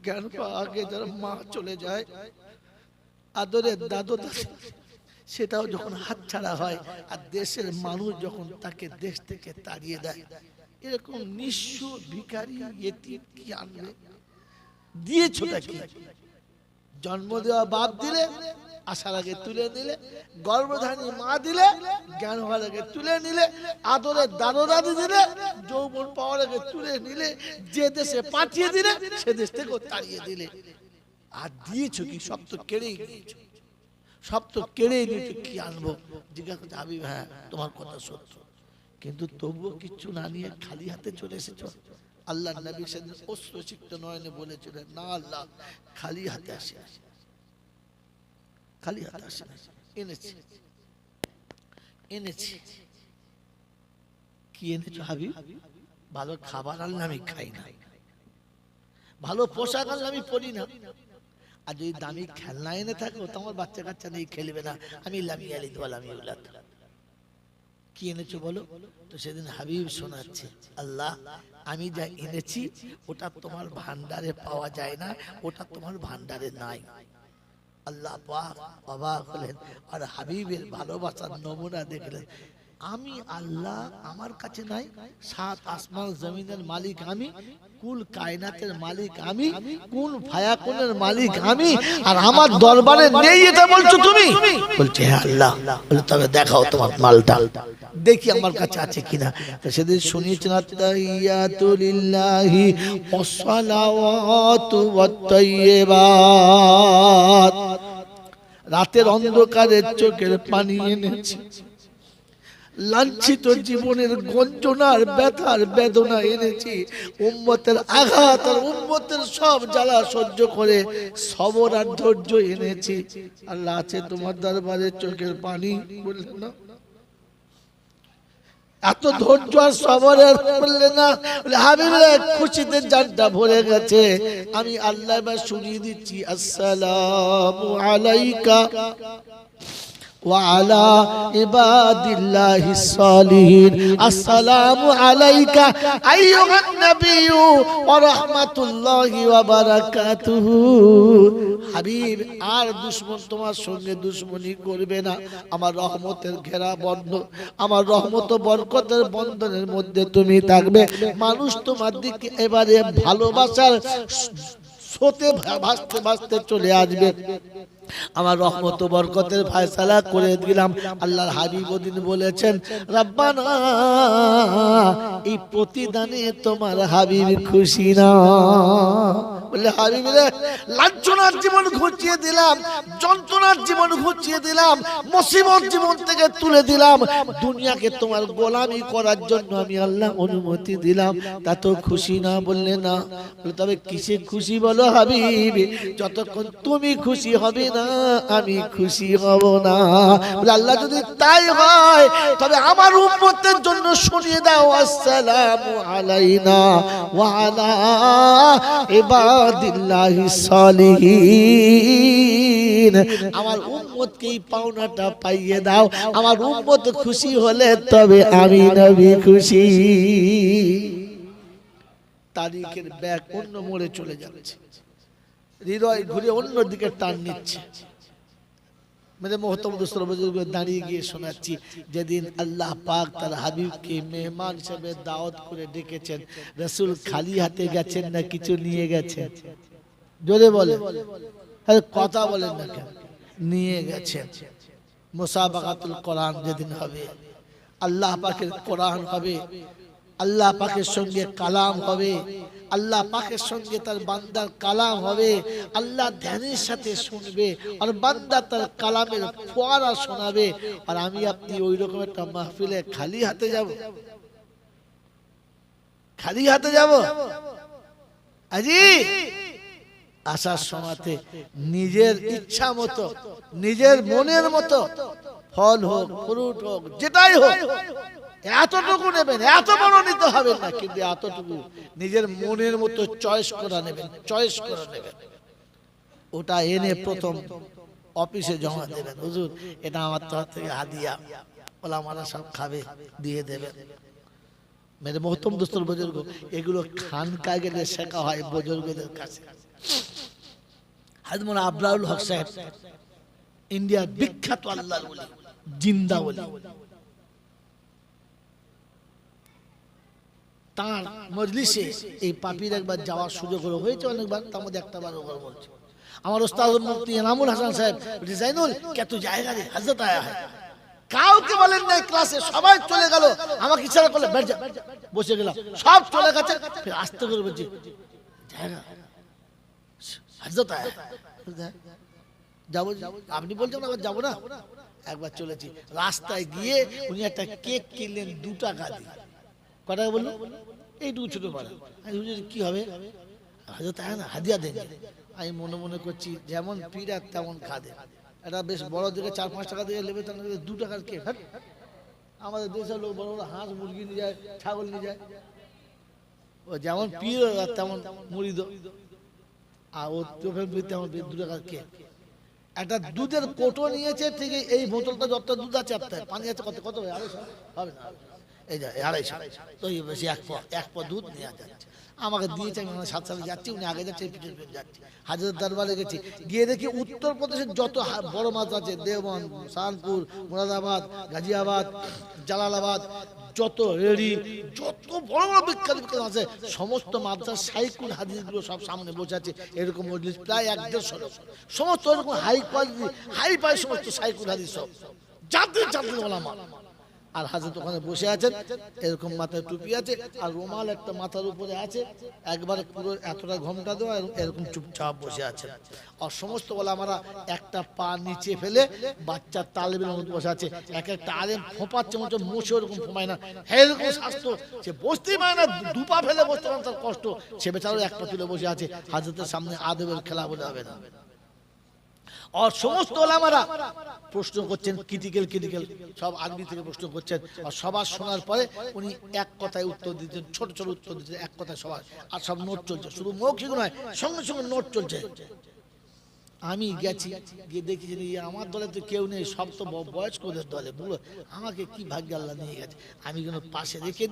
জ্ঞান পাওয়ার আগে যার মা চলে যায়, আদরের দাদু সেটাও যখন হাতছাড়া হয়, আর দেশের মানুষ যখন তাকে দেশ থেকে তাড়িয়ে দেয়, এরকম নিঃস্ব ভিখারি ইতিম কি আনবে? দিয়েছোটা কি? জন্ম দেওয়া বাপ দিলে, আসার আগে তুলে নিলে, গর্ভধারী মা দিলে, জ্ঞান হওয়ার আগে তুলে নিলে, আদরের দাদু দাদি দিলে, যৌবন পাওয়ার আগে তুলে নিলে, যে দেশে পাঠিয়ে দিলে সে দেশ থেকে তাড়িয়ে দিলে। আর দিয়েছো কি? সব তো কেড়েই নিয়েছো, সব তো কেড়েই নিয়েছো, কি আনবো? জিজ্ঞাসা করছে, হাবিব হ্যাঁ তোমার কথা সত্য, কিন্তু তবুও কিচ্ছু না নিয়ে খালি হাতে চলে এসেছো। আল্লাহ নবী সেদিন অশ্রুসিক্ত নয়নে বলেছিলেন, না আল্লাহ, খালি হাতে আসে, খালি হাতে আসে, এনেছি, এনেছি। কি এনেছো হাবিব? ভালো খাবার আনলে আমি খাই না, ভালো পোশাক আনলে আমি পরি না, আর যদি দামি খেলনা এনে থাকো তো আমার বাচ্চা কাচ্চা নেই, খেলবে না, আমি লামিয়া লিদ ওয়া লামিয়া উলাদ। কি এনেছো বলো? তো সেদিন হাবিব শোনাচ্ছে, আল্লাহ আমি যা এনেছি ওটা তোমার ভান্ডারে পাওয়া যায় না, ওটা তোমার ভান্ডারে নাই। আল্লাহ পাক অবাক হলেন, আর হাবিবের ভালোবাসার নমুনা দেখলেন। আমি আল্লাহ, আমার কাছে নাই, 7 আসমান জমিনের মালিক আমি, কুল কায়নাতের মালিক আমি, কুল ফায়াকুনের মালিক আমি, আর আমার দরবারে নেই এটা বলছো তুমি? বলছে হ্যাঁ আল্লাহ। বলে তবে দেখাও তোমার মালটা, দেখি আমার কাছে আছে কিনা। সেদিন শুনিয়েছেন, আত্তাহিয়াতু লিল্লাহি ওয়াসসালাওয়াতু ওয়াত-তাইয়্যিবাত। রাতের অন্ধকারে চোখের পানি এনেছি, লাঞ্ছিত জীবনের গঞ্জনার ব্যথার বেদনা এনেছি, উম্মতের আঘাত আর উম্মতের সব জ্বালা সহ্য করে সবর আর ধৈর্য এনেছি। আল্লাহ আছে তোমার দরবারে চোখের পানি, বললেন না এত ধৈর্য আর সবরের বললে না? হাবিবের খুশিতে জানটা ভরে গেছে। আমি আল্লাহ এবার শুনিয়ে দিচ্ছি, আসসালামু আলাইকা وعلى عباد الله الصالحين السلام عليك أيها النبي ورحمة الله وبركاته। হাবিব, আর দুশমন তোমার সঙ্গে দুশমনি করবে না, আমার রহমতের ঘেরা বন্ধ, আমার রহমত বরকতের বন্ধনের মধ্যে তুমি থাকবে। মানুষ তোমার দিকে এবারে ভালোবাসার স্রোতে ভাসতে ভাসতে চলে আসবে। আমার রহমত বরকতের ফয়সালা করে দিলাম। আল্লাহর হাবিব ওদিন বলেছেন, রব্বানা এই প্রতিদানে তোমার হাবিব খুশি না। বলে হাবিবি রে, লাঞ্ছনার জীবন ঘুচিয়ে দিলাম, যন্ত্রণার জীবন ঘুচিয়ে দিলাম, মুসিবত জীবন থেকে তুলে দিলাম, দুনিয়াকে তোমার গোলামি করার জন্য আমি আল্লাহ অনুমতি দিলাম, তা তো খুশি না? বললে না। বলে তবে কিসে খুশি বলো হাবিবি? যতক্ষণ তুমি খুশি হবে না আমি খুশি হব না। বলে আল্লাহ যদি তাই হয় তবে আমার উম্মতের জন্য শুনিয়ে দাও, আসসালামু আলাইনা ওয়া আলা ইবাদিল্লাহিস সালিহিন। আমার উম্মতকে এই পাওনাটা পাইয়ে দাও, আমার উম্মত খুশি হলে তবে আমি নবী খুশি। তারিখের ব্যাগ অন্য মোড়ে চলে যাচ্ছে, হৃদয় ঘুরে অন্য দিকে টান নিচ্ছে। মেরে মোহতরম দোস্তর বুজুর্গ দাঁড়িয়ে গিয়ে শোনাচ্ছি, যেদিন আল্লাহ পাক তার হাবিবকে মেহমান হিসেবে দাওয়াত করে ডেকেছেন, রাসূল খালি হাতে গেছেন না কিছু নিয়ে গেছেন? জোরে বলে, আরে কথা বলেন না কেন? নিয়ে গেছেন। মুসাবাকাতুল কোরআন যেদিন হবে, আল্লাহ পাকের কোরআন হবে, আল্লাহ পাকের সঙ্গে কালাম হবে, আল্লাহ পাকের সঙ্গে তার বান্দার কালাম হবে, আল্লাহ ধ্যানের সাথে শুনবে আর বান্দা তার কালামের ফোয়ারা শোনাবে। আর আমি আপনি ওই রকম একটা মাহফিলে খালি হাতে যাব? খালি হাতে যাব? আজি আসার সময়তে নিজের ইচ্ছা মতো, নিজের মনের মতো, ফল হোক ফ্রুট হোক যেটাই হোক, এতটুকু নেবেন, এত বড় নিতে হবে না, কিন্তু এতটুকু নিজের মনের মতো চয়েস করে নেবেন, চয়েস করে নেবেন। ওটা এনে প্রথম অফিসে জমা দেবেন, হুজুর এটা আমার তরফ থেকে হাদিয়া, ওলামারা সব খাবে, দিয়ে দেবেন। মেরে মোহতরম দোস্তর বুজুর্গ, এগুলো খানকা গেলে শেখা হয় বুজুর্গদের কাছে। হযরত মাওলানা আবরারুল হক সাহেব ইন্ডিয়ার বিখ্যাত আল্লাহর ওলি, জিন্দা ওলি, তার মজলিসে এই পাপির একবার যাওয়ার সুযোগ হয়েছে অনেকবার, তার মধ্যে একটা বার ওবার বলছে। আমার ওস্তাদ মুফতি এনামুল হাসান সাহেব জাইনুল কে তো জায়গা রে হযরত আয়া है, কাউকে বলেন নাই ক্লাসে, সবাই চলে গেল, আমাকে ইশারা করলে বের যা, বসে গেলাম, সব চলে গেছে, ফির আস্তে করে বলছি জায়গা হযরত আয়া যাবো। আপনি বলছেন আবার যাবো না? একবার চলেছি, রাস্তায় গিয়ে উনি একটা কেক কিনলেন 2 টাকা দিয়ে। কটা বললো? এইটুকু ছোট পাড়া। আমি বুঝি কি হবে, হযরত আয়া না হাদিয়া দেন। আমি মনে মনে করছি যেমন পীড়া তেমন খাদে, এটা বেশ বড় দিকে 4-5 টাকা দিয়ে নেবে, তাহলে 2 টাকার কেক। আমাদের দেশের লোক বড় বড় হাঁস মুরগি নিয়ে যায়, ছাগল নিয়ে যায়, ও যেমন পীর তেমন মুড়িদ, আর ও তেমন 2 টাকার কেক। একটা দুধের কোটো নিয়েছে, ঠিক এই বোতলটা যত দুধ আছে পানি আছে, কত কত হবে? 250 হবে না, এই যা 250, তো বেশি 1 পা দুধ নেওয়া যাচ্ছে। আমাকে দিয়েছে, আমি 7 সালে যাচ্ছি, উনি আগে যাচ্ছে, পিছনে পিছনে যাচ্ছি। হাজরত দরবারে গেছি, গিয়ে দেখি উত্তরপ্রদেশের যত বড় মাছ আছে, দেওবন্দ, শানপুর, মুরাদাবাদ, গাজিয়াবাদ, জালালাবাদ, যত রেডি, যত বড় বড় বিখ্যাত বিখ্যাত আছে, সমস্ত মাদ্রাসার সাইকুল হাদিসগুলো সব সামনে বসে আছে। এরকম মজলিস প্রায় 1-150 লোক, সমস্ত এরকম হাই কোয়ালিটি হাই ফাই সমস্ত সাইকুল হাদিস, সব জাতির জাতির ওলামা। আর হাজরত ওখানে বসে আছেন, এরকম মাথায় টুপি আছে, আর রুমাল একটা মাথার উপরে আছে, একবারে পুরো এতটা ঘোমটা দেওয়া, এরকম চুপচাপ বসে আছে। আর সমস্ত ওলামারা একটা পা নিচে ফেলে বাচ্চার তালেবের মতো বসে আছে। এক একটা আলেম ফোঁপাচ্ছে, মতো মোছে ওরকম ফোঁপায় না, এরকম স্বাস্থ্য, সে বসতেই পারে না, 2 পা ফেলে বসতে পারে, তার কষ্ট। সে বেচারও 1 পা তুলে বসে আছে। হাজরতের সামনে আদবের খেলা বলে হবে না। আর সমস্ত ওলামারা প্রশ্ন করছেন, ক্রিটিক্যাল সব আরবি থেকে প্রশ্ন করছেন, আর সবার শোনার পরে উনি এক কথায় উত্তর দিচ্ছেন, ছোট ছোট উত্তর দিচ্ছেন, এক কথায় সবার। আর সব নোট চলছে, শুধু মৌখিক নয়, সঙ্গে সঙ্গে নোট চলছে। আমি গেছি, গিয়ে দেখি যে আমার দলে তো কেউ নেই, সব তো বয়স্কদের দলে, বুঝলো। আমাকে কি ভাগ্য আল্লাহ নিয়ে গেছে, আমি কিন্তু পাশে রেখে দিই।